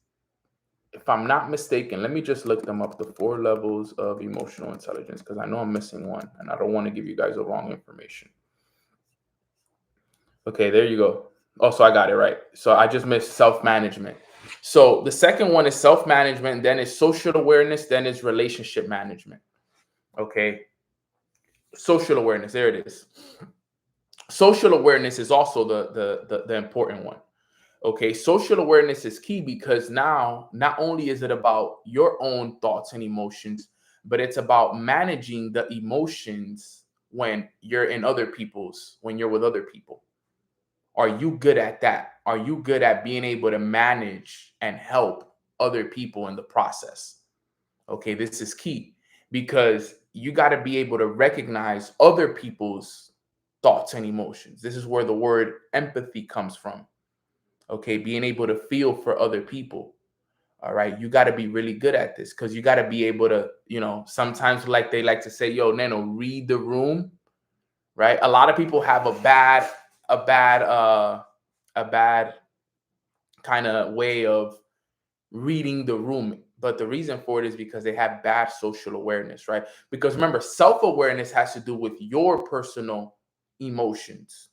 S1: if I'm not mistaken, let me just look them up, the 4 levels of emotional intelligence, because I know I'm missing one and I don't want to give you guys the wrong information. Okay, there you go. Oh, so I got it right. So I just missed self-management. So the second one is self-management, then is social awareness, then is relationship management. Okay, social awareness, there it is. Social awareness is also the important one. Okay, social awareness is key, because now not only is it about your own thoughts and emotions, but it's about managing the emotions when you're with other people. Are you good at that? Are you good at being able to manage and help other people in the process? Okay, this is key, because you got to be able to recognize other people's thoughts and emotions. This is where the word empathy comes from. Okay, being able to feel for other people. All right, you got to be really good at this, because you got to be able to, sometimes, like they like to say, yo, Nano, read the room, right? A lot of people have a bad kind of way of reading the room. But the reason for it is because they have bad social awareness, right? Because remember, self-awareness has to do with your personal emotions,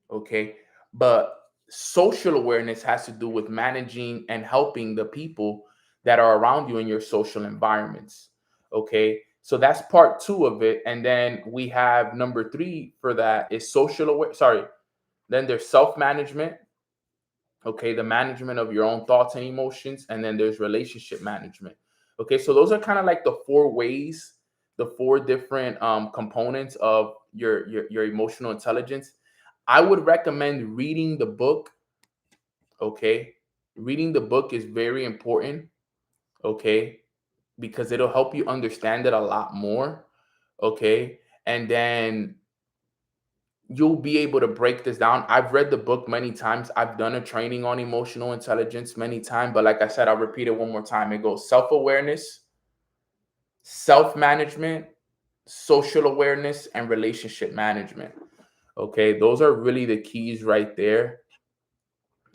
S1: okay? But social awareness has to do with managing and helping the people that are around you in your social environments, okay? So that's part 2 of it. And then we have number 3 for that is then there's self-management, okay, the management of your own thoughts and emotions, and then there's relationship management. Okay, so those are kind of like the 4 ways, the 4 different components of your emotional intelligence. I would recommend reading the book. Okay, reading the book is very important. Okay, because it'll help you understand it a lot more. Okay, and then you'll be able to break this down. I've read the book many times. I've done a training on emotional intelligence many times. But like I said, I'll repeat it one more time. It goes self-awareness, self-management, social awareness, and relationship management. Okay, those are really the keys right there.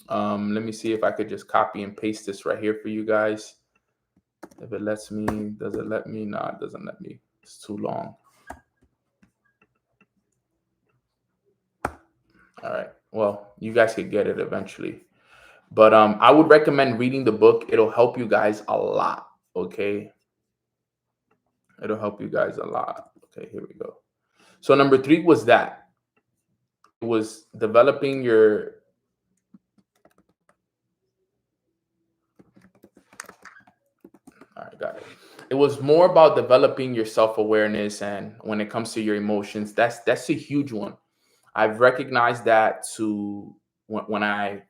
S1: Let me see if I could just copy and paste this right here for you guys. If it lets me, does it let me? No, it doesn't let me. It's too long. All right. Well, you guys could get it eventually. But I would recommend reading the book. It'll help you guys a lot. Okay. It'll help you guys a lot. Okay, here we go. So number 3 was that. It was developing your. All right, got it. It was more about developing your self-awareness, and when it comes to your emotions, that's a huge one. I've recognized that to when I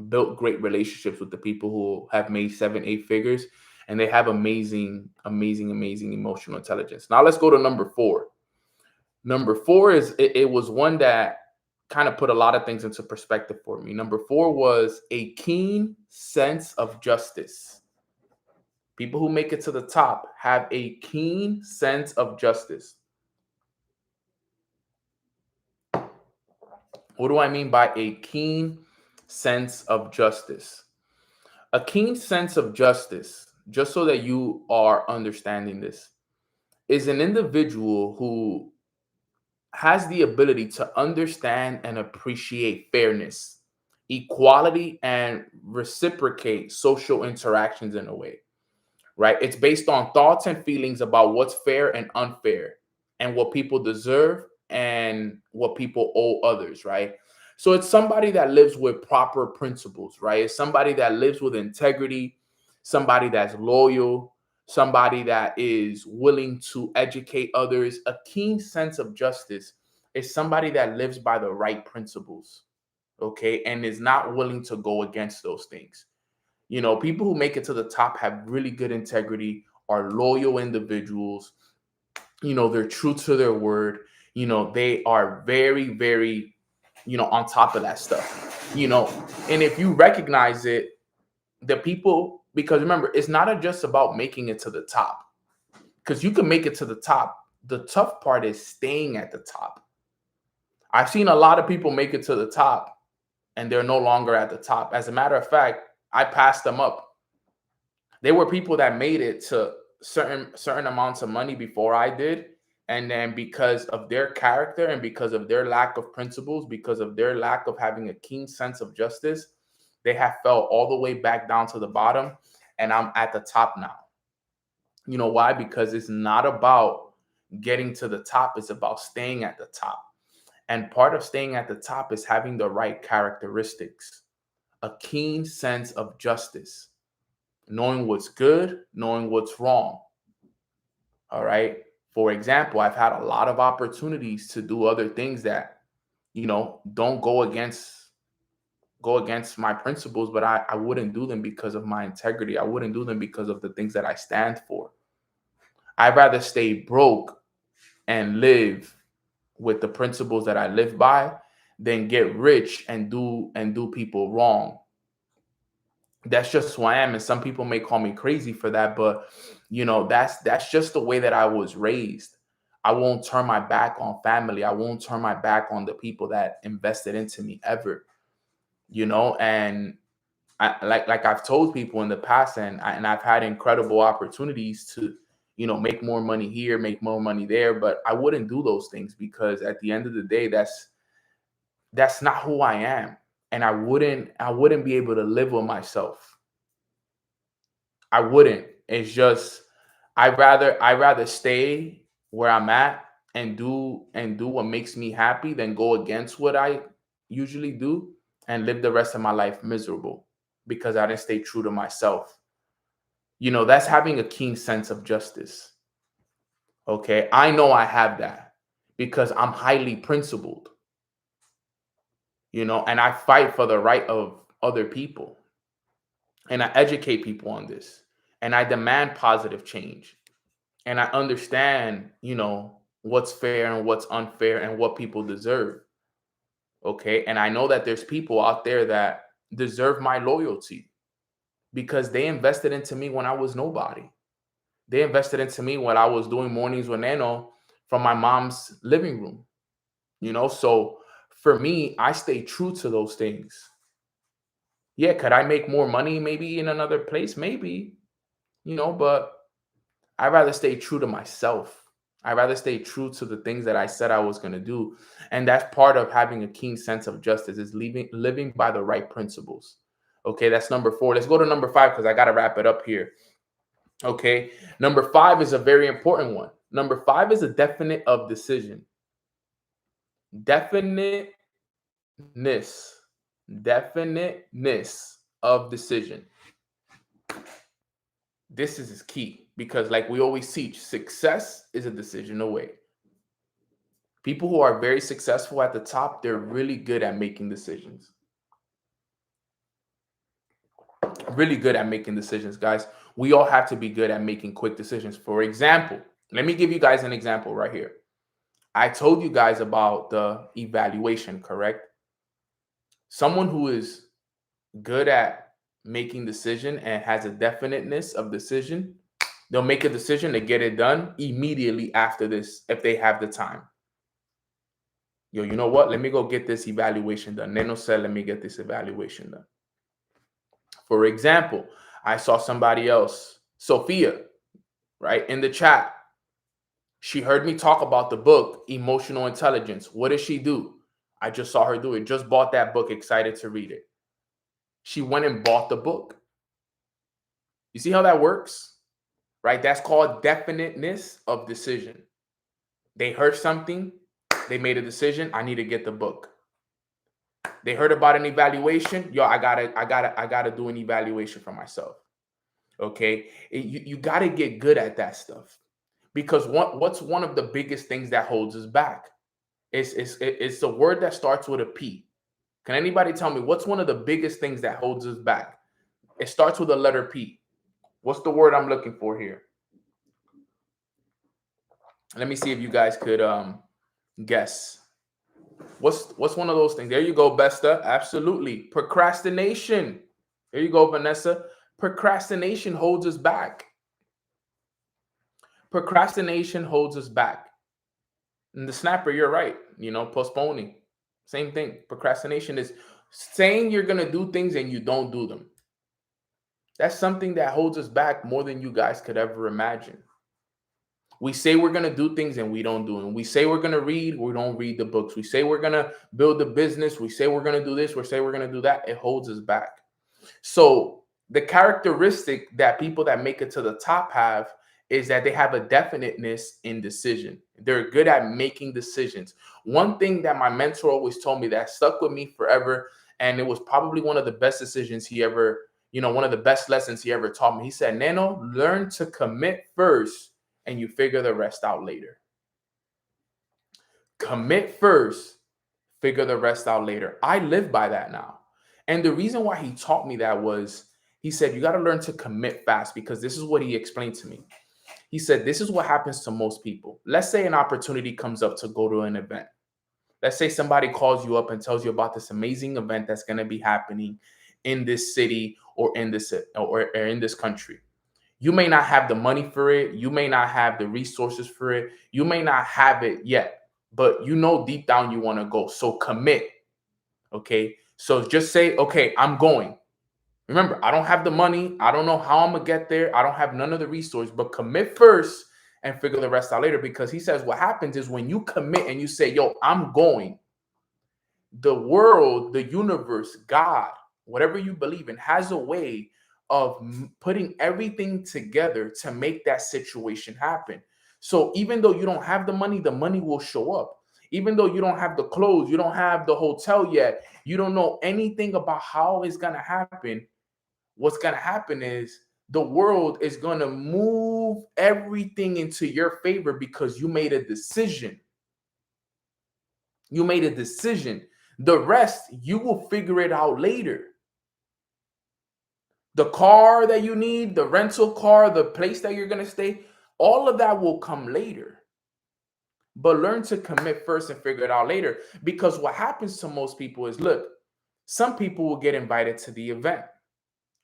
S1: built great relationships with the people who have made 7, 8 figures, and they have amazing emotional intelligence. Now let's go to number 4. Number 4 is it was one that kind of put a lot of things into perspective for me. Number 4 was a keen sense of justice. People who make it to the top have a keen sense of justice. What do I mean by a keen sense of justice? A keen sense of justice, just so that you are understanding this, is an individual who has the ability to understand and appreciate fairness, equality, and reciprocate social interactions in a way, right? It's based on thoughts and feelings about what's fair and unfair, and what people deserve and what people owe others, right? So it's somebody that lives with proper principles, right? It's somebody that lives with integrity, somebody that's loyal, somebody that is willing to educate others. A keen sense of justice is somebody that lives by the right principles, okay, and is not willing to go against those things. People who make it to the top have really good integrity, are loyal individuals. They're true to their word. They are very, very, on top of that stuff. And if you recognize it, the people, because remember, it's not just about making it to the top, because you can make it to the top. The tough part is staying at the top. I've seen a lot of people make it to the top and they're no longer at the top. As a matter of fact, I passed them up. There were people that made it to certain amounts of money before I did, and then because of their character and because of their lack of principles, because of their lack of having a keen sense of justice, they have fell all the way back down to the bottom, and I'm at the top now. You know why? Because it's not about getting to the top, it's about staying at the top. And part of staying at the top is having the right characteristics, a keen sense of justice, knowing what's good, knowing what's wrong. All right. For example, I've had a lot of opportunities to do other things that, don't go against my principles, but I wouldn't do them because of my integrity. I wouldn't do them because of the things that I stand for. I'd rather stay broke and live with the principles that I live by than get rich and do people wrong. That's just who I am, and some people may call me crazy for that, but that's just the way that I was raised. I won't turn my back on family. I won't turn my back on the people that invested into me ever. And like I've told people in the past, and I've had incredible opportunities to make more money here, make more money there, but I wouldn't do those things because at the end of the day, that's not who I am, and I wouldn't be able to live with myself. I wouldn't. It's just I rather stay where I'm at and do what makes me happy than go against what I usually do and live the rest of my life miserable because I didn't stay true to myself. That's having a keen sense of justice. Okay? I know I have that because I'm highly principled, and I fight for the right of other people, and I educate people on this, and I demand positive change. And I understand, what's fair and what's unfair and what people deserve. Okay. And I know that there's people out there that deserve my loyalty because they invested into me when I was nobody. They invested into me when I was doing mornings with Nano from my mom's living room. So for me, I stay true to those things. Yeah, could I make more money maybe in another place? Maybe, but I'd rather stay true to myself. I'd rather stay true to the things that I said I was going to do. And that's part of having a keen sense of justice is living by the right principles. Okay, that's number 4. Let's go to number 5 because I got to wrap it up here. Okay, number 5 is a very important one. Number 5 is a definite of decision. Definiteness of decision. This is key because, like we always teach, success is a decision away. People who are very successful at the top, they're really good at making decisions. Really good at making decisions, guys. We all have to be good at making quick decisions. For example, let me give you guys an example right here. I told you guys about the evaluation, correct? Someone who is good at making decision and has a definiteness of decision, they'll make a decision to get it done immediately after this if they have the time. Yo, you know what? Let me go get this evaluation done. Neno said, let me get this evaluation done. For example, I saw somebody else, Sophia, right, in the chat. She heard me talk about the book, Emotional Intelligence. What does she do? I just saw her do it. Just bought that book, excited to read it. She went and bought the book. You see how that works? Right? That's called definiteness of decision. They heard something, they made a decision. I need to get the book. They heard about an evaluation. Yo, I gotta do an evaluation for myself. Okay, you gotta get good at that stuff because what's one of the biggest things that holds us back? It's the word that starts with a P. Can anybody tell me what's one of the biggest things that holds us back? It starts with the letter P. What's the word I'm looking for here? Let me see if you guys could guess. What's one of those things? There you go, Besta. Absolutely. Procrastination. There you go, Vanessa. Procrastination holds us back. Procrastination holds us back. And the snapper, you're right. Postponing. Same thing. Procrastination is saying you're going to do things and you don't do them. That's something that holds us back more than you guys could ever imagine. We say we're going to do things and we don't do them. We say we're going to read, we don't read the books. We say we're going to build a business. We say we're going to do this. We say we're going to do that. It holds us back. So the characteristic that people that make it to the top have is that they have a definiteness in decision. They're good at making decisions. One thing that my mentor always told me that stuck with me forever, and it was probably one of the best decisions he ever, one of the best lessons he ever taught me. He said, Nano, learn to commit first and you figure the rest out later. Commit first, figure the rest out later. I live by that now. And the reason why he taught me that was, he said, you got to learn to commit fast, because this is what he explained to me. He said, this is what happens to most people. Let's say an opportunity comes up to go to an event. Let's say somebody calls you up and tells you about this amazing event that's going to be happening in this city or in this country. You may not have the money for it. You may not have the resources for it. You may not have it yet, but deep down you want to go. So commit. Okay. So just say, okay, I'm going. Remember, I don't have the money. I don't know how I'm going to get there. I don't have none of the resources, but commit first and figure the rest out later. Because he says what happens is when you commit and you say, yo, I'm going, the world, the universe, God, whatever you believe in, has a way of putting everything together to make that situation happen. So even though you don't have the money will show up. Even though you don't have the clothes, you don't have the hotel yet, you don't know anything about how it's going to happen. What's going to happen is the world is going to move everything into your favor because you made a decision. You made a decision. The rest, you will figure it out later. The car that you need, the rental car, the place that you're going to stay, all of that will come later. but learn to commit first and figure it out later. Because what happens to most people is, look, some people will get invited to the event,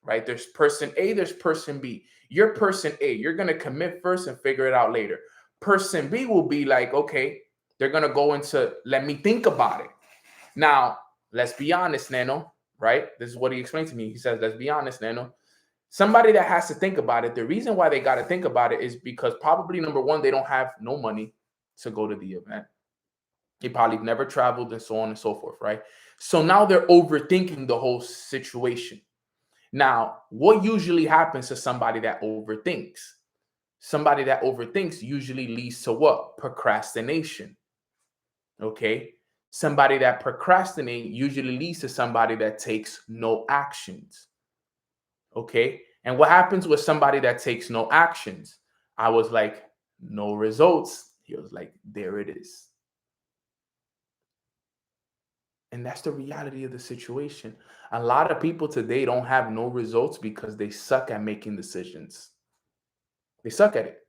S1: right? There's person A, there's person B. You're person A. You're going to commit first and figure it out later. Person B will be like, okay, they're going to go into, let me think about it. Now, let's be honest, Nano, right? This is what he explained to me. He says, let's be honest, Nano. Somebody that has to think about it, the reason why they got to think about it is because probably, number one, they don't have no money to go to the event. They probably never traveled and so on and so forth, right? So now they're overthinking the whole situation. Now, what usually happens to somebody that overthinks? Somebody that overthinks usually leads to what? Procrastination. Okay. Somebody that procrastinates usually leads to somebody that takes no actions. Okay. And what happens with somebody that takes no actions? I was like, no results. He was like, there it is. And that's the reality of the situation. A lot of people today don't have no results because they suck at making decisions. They suck at it.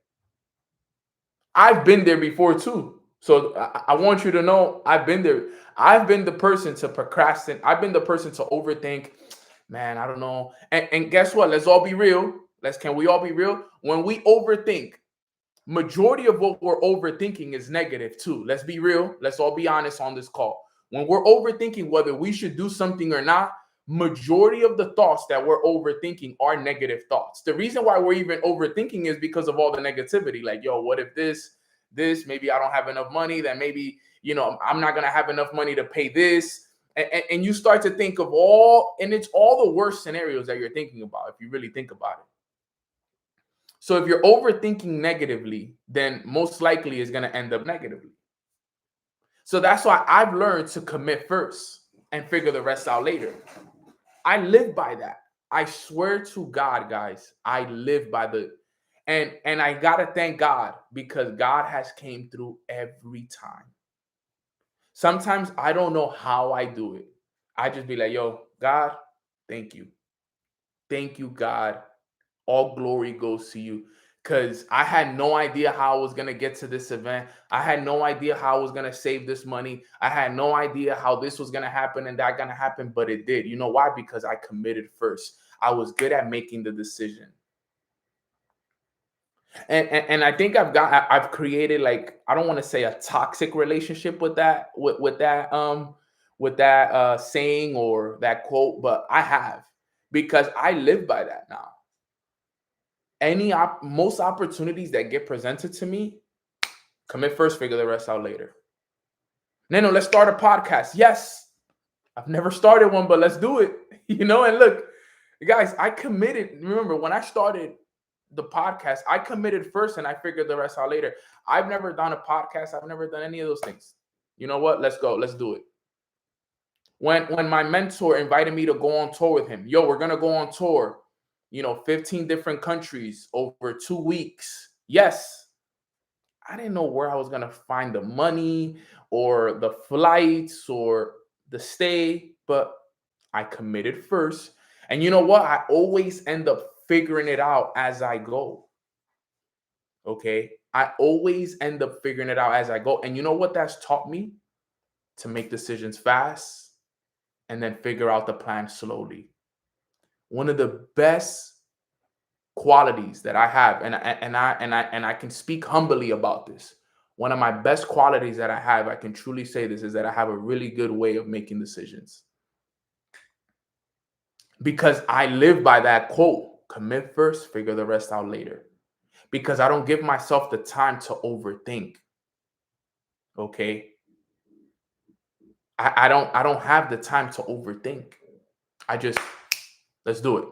S1: I've been there before too. So I want you to know I've been there. I've been the person to procrastinate. I've been the person to overthink. Man, I don't know. And guess what? Let's all be real. Can we all be real? When we overthink, majority of what we're overthinking is negative too. Let's be real. Let's all be honest on this call. When we're overthinking whether we should do something or not, majority of the thoughts that we're overthinking are negative thoughts. The reason why we're even overthinking is because of all the negativity. Like, yo, what if maybe I don't have enough money, then maybe, I'm not going to have enough money to pay this. And you start to think of it's all the worst scenarios that you're thinking about if you really think about it. So if you're overthinking negatively, then most likely it's going to end up negatively. So that's why I've learned to commit first and figure the rest out later. I live by that. I swear to God, guys, I live by and I got to thank God because God has came through every time. Sometimes I don't know how I do it. I just be like, yo, God, thank you. Thank you, God. All glory goes to you. Because I had no idea how I was going to get to this event. I had no idea how I was going to save this money. I had no idea how this was going to happen and that going to happen, but it did. You know why? Because I committed first. I was good at making the decision. And I think I've created, like, I don't want to say a toxic relationship with that saying or that quote, but I have, because I live by that now. Most opportunities that get presented to me, commit first, figure the rest out later. Nano, let's start a podcast. Yes, I've never started one, but let's do it. And look, guys, I committed. Remember, when I started the podcast, I committed first and I figured the rest out later. I've never done a podcast. I've never done any of those things. You know what? Let's go. Let's do it. When my mentor invited me to go on tour with him, we're going to go on tour, 15 different countries over 2 weeks. Yes. I didn't know where I was going to find the money or the flights or the stay, but I committed first. And you know what? I always end up figuring it out as I go. Okay. I always end up figuring it out as I go. And you know what that's taught me? To make decisions fast and then figure out the plan slowly. One of the best qualities that I have, and I can speak humbly about this. One of my best qualities that I have, I can truly say this, is that I have a really good way of making decisions. Because I live by that quote, commit first, figure the rest out later. Because I don't give myself the time to overthink. Okay? I don't have the time to overthink. Let's do it.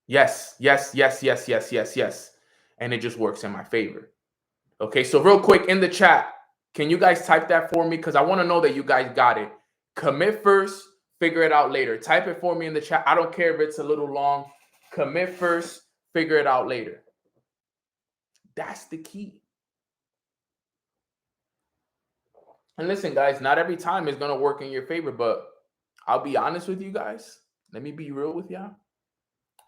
S1: Yes, yes, yes, yes, yes, yes, yes. And it just works in my favor. Okay, so real quick in the chat, can you guys type that for me? Because I want to know that you guys got it. Commit first, figure it out later. Type it for me in the chat. I don't care if it's a little long. Commit first, figure it out later. That's the key. And listen, guys, not every time is going to work in your favor, but I'll be honest with you guys. Let me be real with y'all.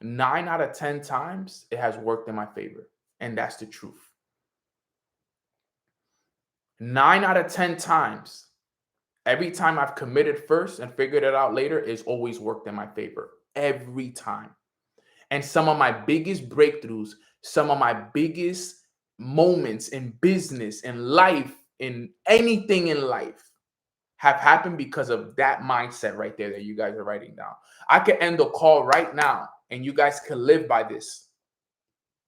S1: 9 out of 10 times, it has worked in my favor. And that's the truth. 9 out of 10 times, every time I've committed first and figured it out later, it's always worked in my favor. Every time. And some of my biggest breakthroughs, some of my biggest moments in business, in life, in anything in life have happened because of that mindset right there that you guys are writing down. I could end the call right now and you guys could live by this.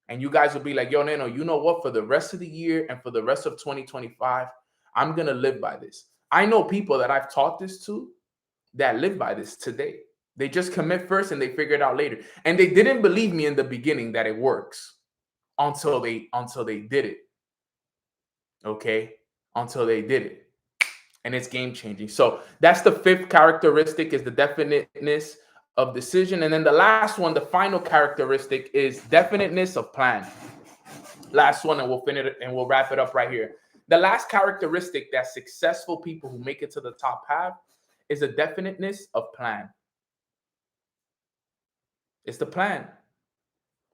S1: And you guys will be like, yo, Nano, you know what? For the rest of the year and for the rest of 2025, I'm going to live by this. I know people that I've taught this to that live by this today. They just commit first and they figure it out later. And they didn't believe me in the beginning that it works until they did it. Okay? Until they did it. And it's game changing. So that's the fifth characteristic, is the definiteness of decision. And then the last one, the final characteristic, is definiteness of plan. Last one, and we'll finish it and we'll wrap it up right here. The last characteristic that successful people who make it to the top have is a definiteness of plan. It's the plan.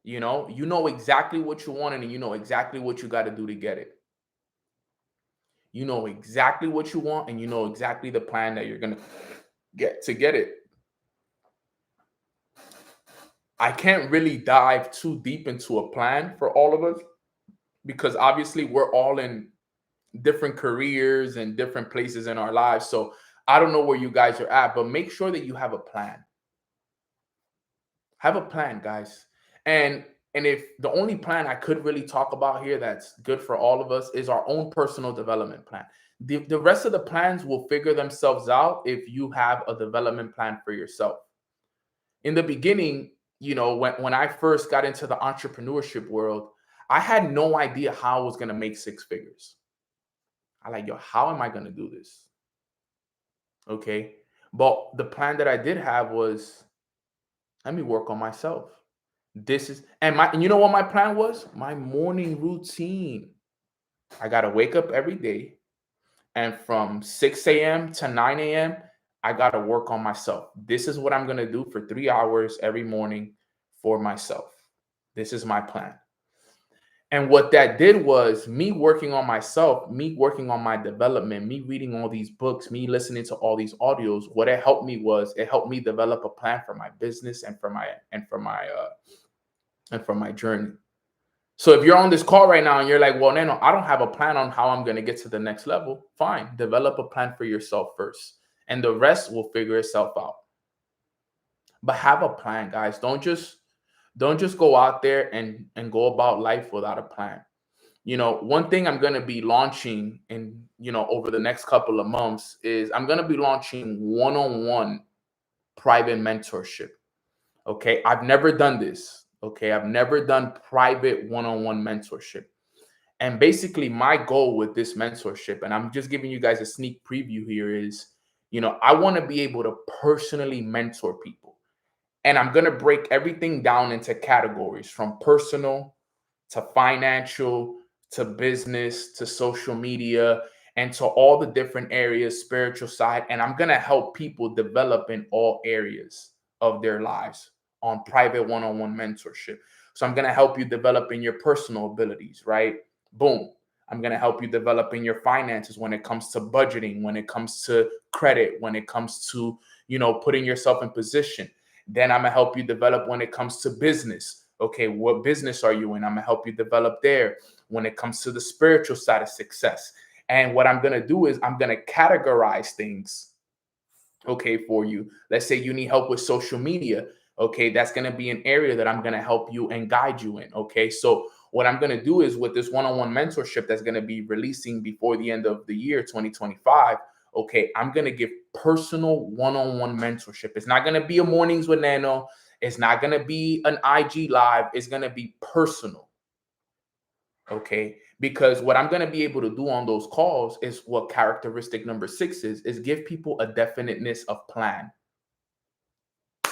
S1: You know exactly what you want and you know exactly what you got to do to get it. You know exactly what you want and you know exactly the plan that you're going to get it. I can't really dive too deep into a plan for all of us because obviously we're all in different careers and different places in our lives. So I don't know where you guys are at, but make sure that you have a plan. Have a plan, guys. And if the only plan I could really talk about here that's good for all of us is our own personal development plan. The rest of the plans will figure themselves out if you have a development plan for yourself. In the beginning, when I first got into the entrepreneurship world, I had no idea how I was going to make six figures. How am I going to do this? Okay. But the plan that I did have was, let me work on myself. And you know what my plan was? My morning routine. I got to wake up every day. And from 6 a.m. to 9 a.m., I got to work on myself. This is what I'm going to do for 3 hours every morning for myself. This is my plan. And what that did was me working on myself, me working on my development, me reading all these books, me listening to all these audios. What it helped me was it helped me develop a plan for my business and for my journey. So if you're on this call right now and you're like, well, Nano, I don't have a plan on how I'm going to get to the next level. Fine. Develop a plan for yourself first. And the rest will figure itself out. But have a plan, guys. Don't just go out there and go about life without a plan. One thing I'm going to be launching over the next couple of months is I'm going to be launching one-on-one private mentorship. Okay. I've never done this. Okay. I've never done private one-on-one mentorship. And basically my goal with this mentorship, and I'm just giving you guys a sneak preview here, is, I want to be able to personally mentor people. And I'm going to break everything down into categories, from personal to financial to business to social media and to all the different areas, spiritual side. And I'm going to help people develop in all areas of their lives on private one-on-one mentorship. So I'm going to help you develop in your personal abilities, right? Boom. I'm going to help you develop in your finances when it comes to budgeting, when it comes to credit, when it comes to, putting yourself in position. Then I'm going to help you develop when it comes to business. Okay, what business are you in? I'm going to help you develop there when it comes to the spiritual side of success. And what I'm going to do is I'm going to categorize things, okay, for you. Let's say you need help with social media. Okay, that's going to be an area that I'm going to help you and guide you in. Okay, so what I'm going to do is with this one-on-one mentorship that's going to be releasing before the end of the year, 2025, okay, I'm going to give personal one-on-one mentorship. It's not going to be a mornings with Nano. It's not going to be an IG live. It's going to be personal. Okay, because what I'm going to be able to do on those calls is what characteristic number 6 is give people a definiteness of plan.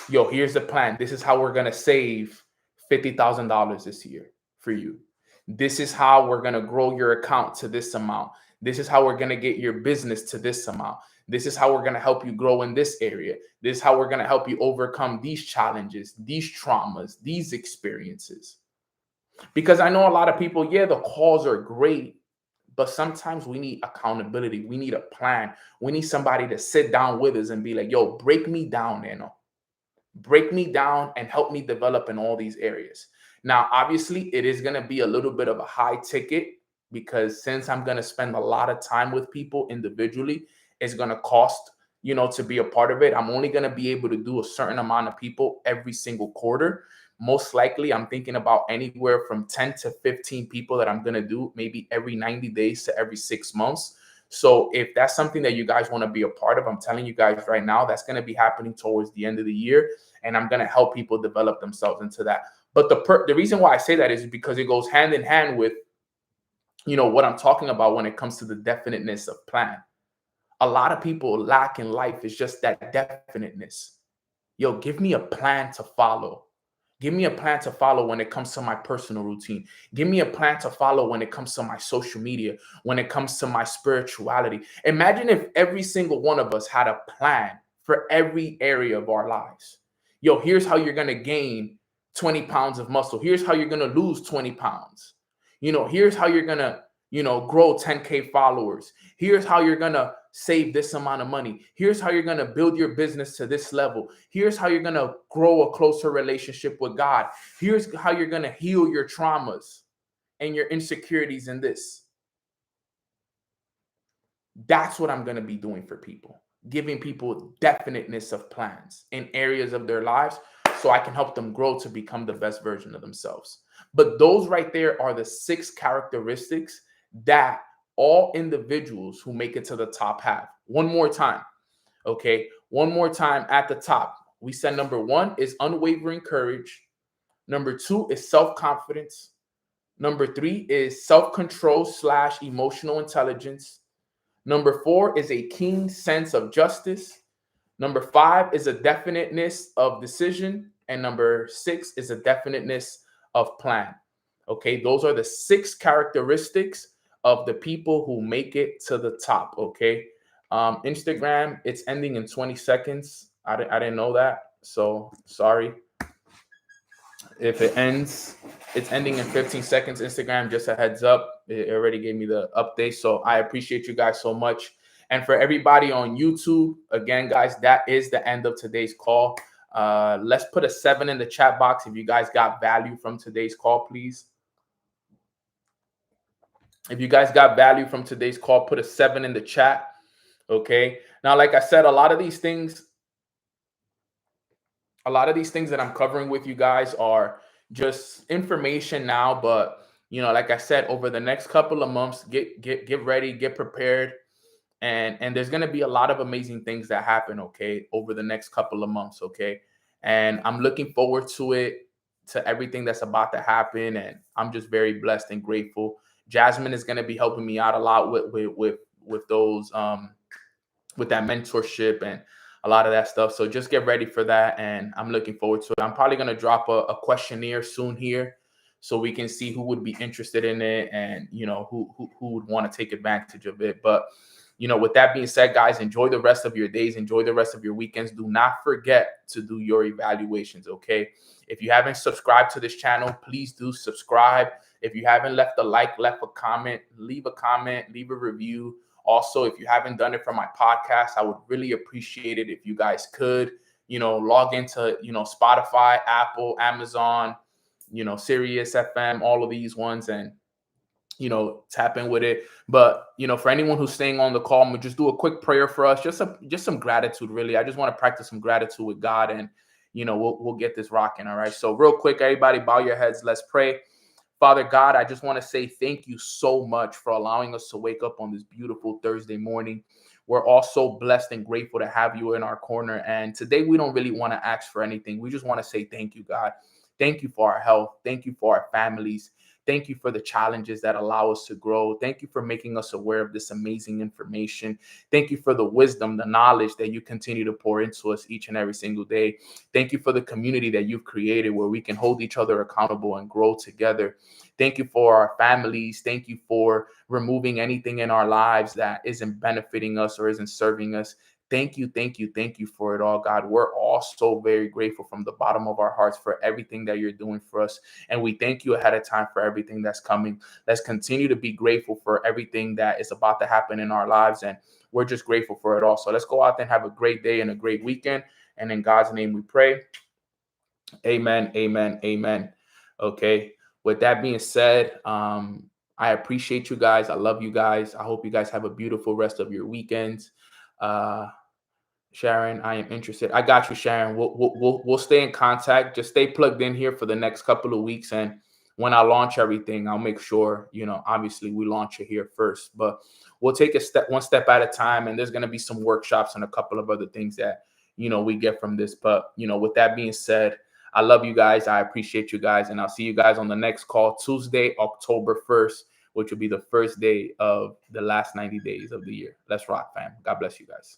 S1: Yo, here's the plan. This is how we're going to save $50,000 this year for you. This is how we're going to grow your account to this amount. This is how we're going to get your business to this amount. This is how we're going to help you grow in this area. This is how we're going to help you overcome these challenges, these traumas, these experiences. Because I know a lot of people, yeah, the calls are great, But sometimes we need accountability. We need a plan. We need somebody to sit down with us and be like, yo, break me down, break me down and help me develop in all these areas. Now, obviously, it is going to be a little bit of a high ticket because since I'm going to spend a lot of time with people individually, it's going to cost, to be a part of it. I'm only going to be able to do a certain amount of people every single quarter. Most likely, I'm thinking about anywhere from 10 to 15 people that I'm going to do maybe every 90 days to every 6 months. So if that's something that you guys want to be a part of, I'm telling you guys right now, that's going to be happening towards the end of the year. And I'm going to help people develop themselves into that. But the reason why I say that is because it goes hand in hand with, what I'm talking about when it comes to the definiteness of plan. A lot of people lack in life is just that definiteness. Yo, give me a plan to follow. Give me a plan to follow when it comes to my personal routine. Give me a plan to follow when it comes to my social media, when it comes to my spirituality. Imagine if every single one of us had a plan for every area of our lives. Yo, here's how you're going to gain 20 pounds of muscle. Here's how you're going to lose 20 pounds. Here's how you're going to, grow 10K followers. Here's how you're going to save this amount of money. Here's how you're going to build your business to this level. Here's how you're going to grow a closer relationship with God. Here's how you're going to heal your traumas and your insecurities in this. That's what I'm going to be doing for people, giving people definiteness of plans in areas of their lives so I can help them grow to become the best version of themselves. But those right there are the 6 characteristics that all individuals who make it to the top have. One more time. Okay. One more time at the top. We said number 1 is unwavering courage. Number 2 is self-confidence. Number 3 is self-control / emotional intelligence. Number 4 is a keen sense of justice. Number 5 is a definiteness of decision. And number 6 is a definiteness of plan. Okay. Those are the 6 characteristics of the people who make it to the top. Okay. Instagram, it's ending in 20 seconds. I didn't know that. So sorry. If it's ending in 15 seconds. Instagram, just a heads up. It already gave me the update. So I appreciate you guys so much. And for everybody on YouTube, again, guys, that is the end of today's call. Let's put a 7 in the chat box if you guys got value from today's call, please. If you guys got value from today's call, put a 7 in the chat. Okay. Now, like I said, a lot of these things that I'm covering with you guys are just information now. But, like I said, over the next couple of months, get ready, get prepared. And there's going to be a lot of amazing things that happen, okay, over the next couple of months, okay? And I'm looking forward to it, to everything that's about to happen. And I'm just very blessed and grateful. Jasmine is going to be helping me out a lot with those, with that mentorship and a lot of that stuff. So just get ready for that. And I'm looking forward to it. I'm probably going to drop a questionnaire soon here so we can see who would be interested in it and, who would want to take advantage of it. But, with that being said, guys, enjoy the rest of your days. Enjoy the rest of your weekends. Do not forget to do your evaluations, okay? If you haven't subscribed to this channel, please do subscribe. If you haven't left a like, left a comment, leave a review. Also, if you haven't done it for my podcast, I would really appreciate it if you guys could, log into, Spotify, Apple, Amazon, Sirius FM, all of these ones, and tap in with it. But, for anyone who's staying on the call, I'm gonna just do a quick prayer for us. Just some gratitude, really. I just want to practice some gratitude with God, and, we'll get this rocking. All right. So real quick, everybody bow your heads. Let's pray. Father God, I just want to say thank you so much for allowing us to wake up on this beautiful Thursday morning. We're all so blessed and grateful to have you in our corner. And today we don't really want to ask for anything. We just want to say thank you, God. Thank you for our health. Thank you for our families. Thank you for the challenges that allow us to grow. Thank you for making us aware of this amazing information. Thank you for the wisdom, the knowledge that you continue to pour into us each and every single day. Thank you for the community that you've created where we can hold each other accountable and grow together. Thank you for our families. Thank you for removing anything in our lives that isn't benefiting us or isn't serving us. thank you for it all, God. We're all so very grateful from the bottom of our hearts for everything that you're doing for us. And we thank you ahead of time for everything that's coming. Let's continue to be grateful for everything that is about to happen in our lives. And we're just grateful for it all. So let's go out there and have a great day and a great weekend. And in God's name we pray. Amen, amen, amen. Okay. With that being said, I appreciate you guys. I love you guys. I hope you guys have a beautiful rest of your weekends. Sharon, I am interested. I got you, Sharon. We'll stay in contact. Just stay plugged in here for the next couple of weeks, and when I launch everything, I'll make sure, obviously we launch it here first, but we'll take one step at a time. And there's going to be some workshops and a couple of other things that, we get from this. But, with that being said, I love you guys. I appreciate you guys. And I'll see you guys on the next call, Tuesday, October 1st, which will be the first day of the last 90 days of the year. Let's rock, fam. God bless you guys.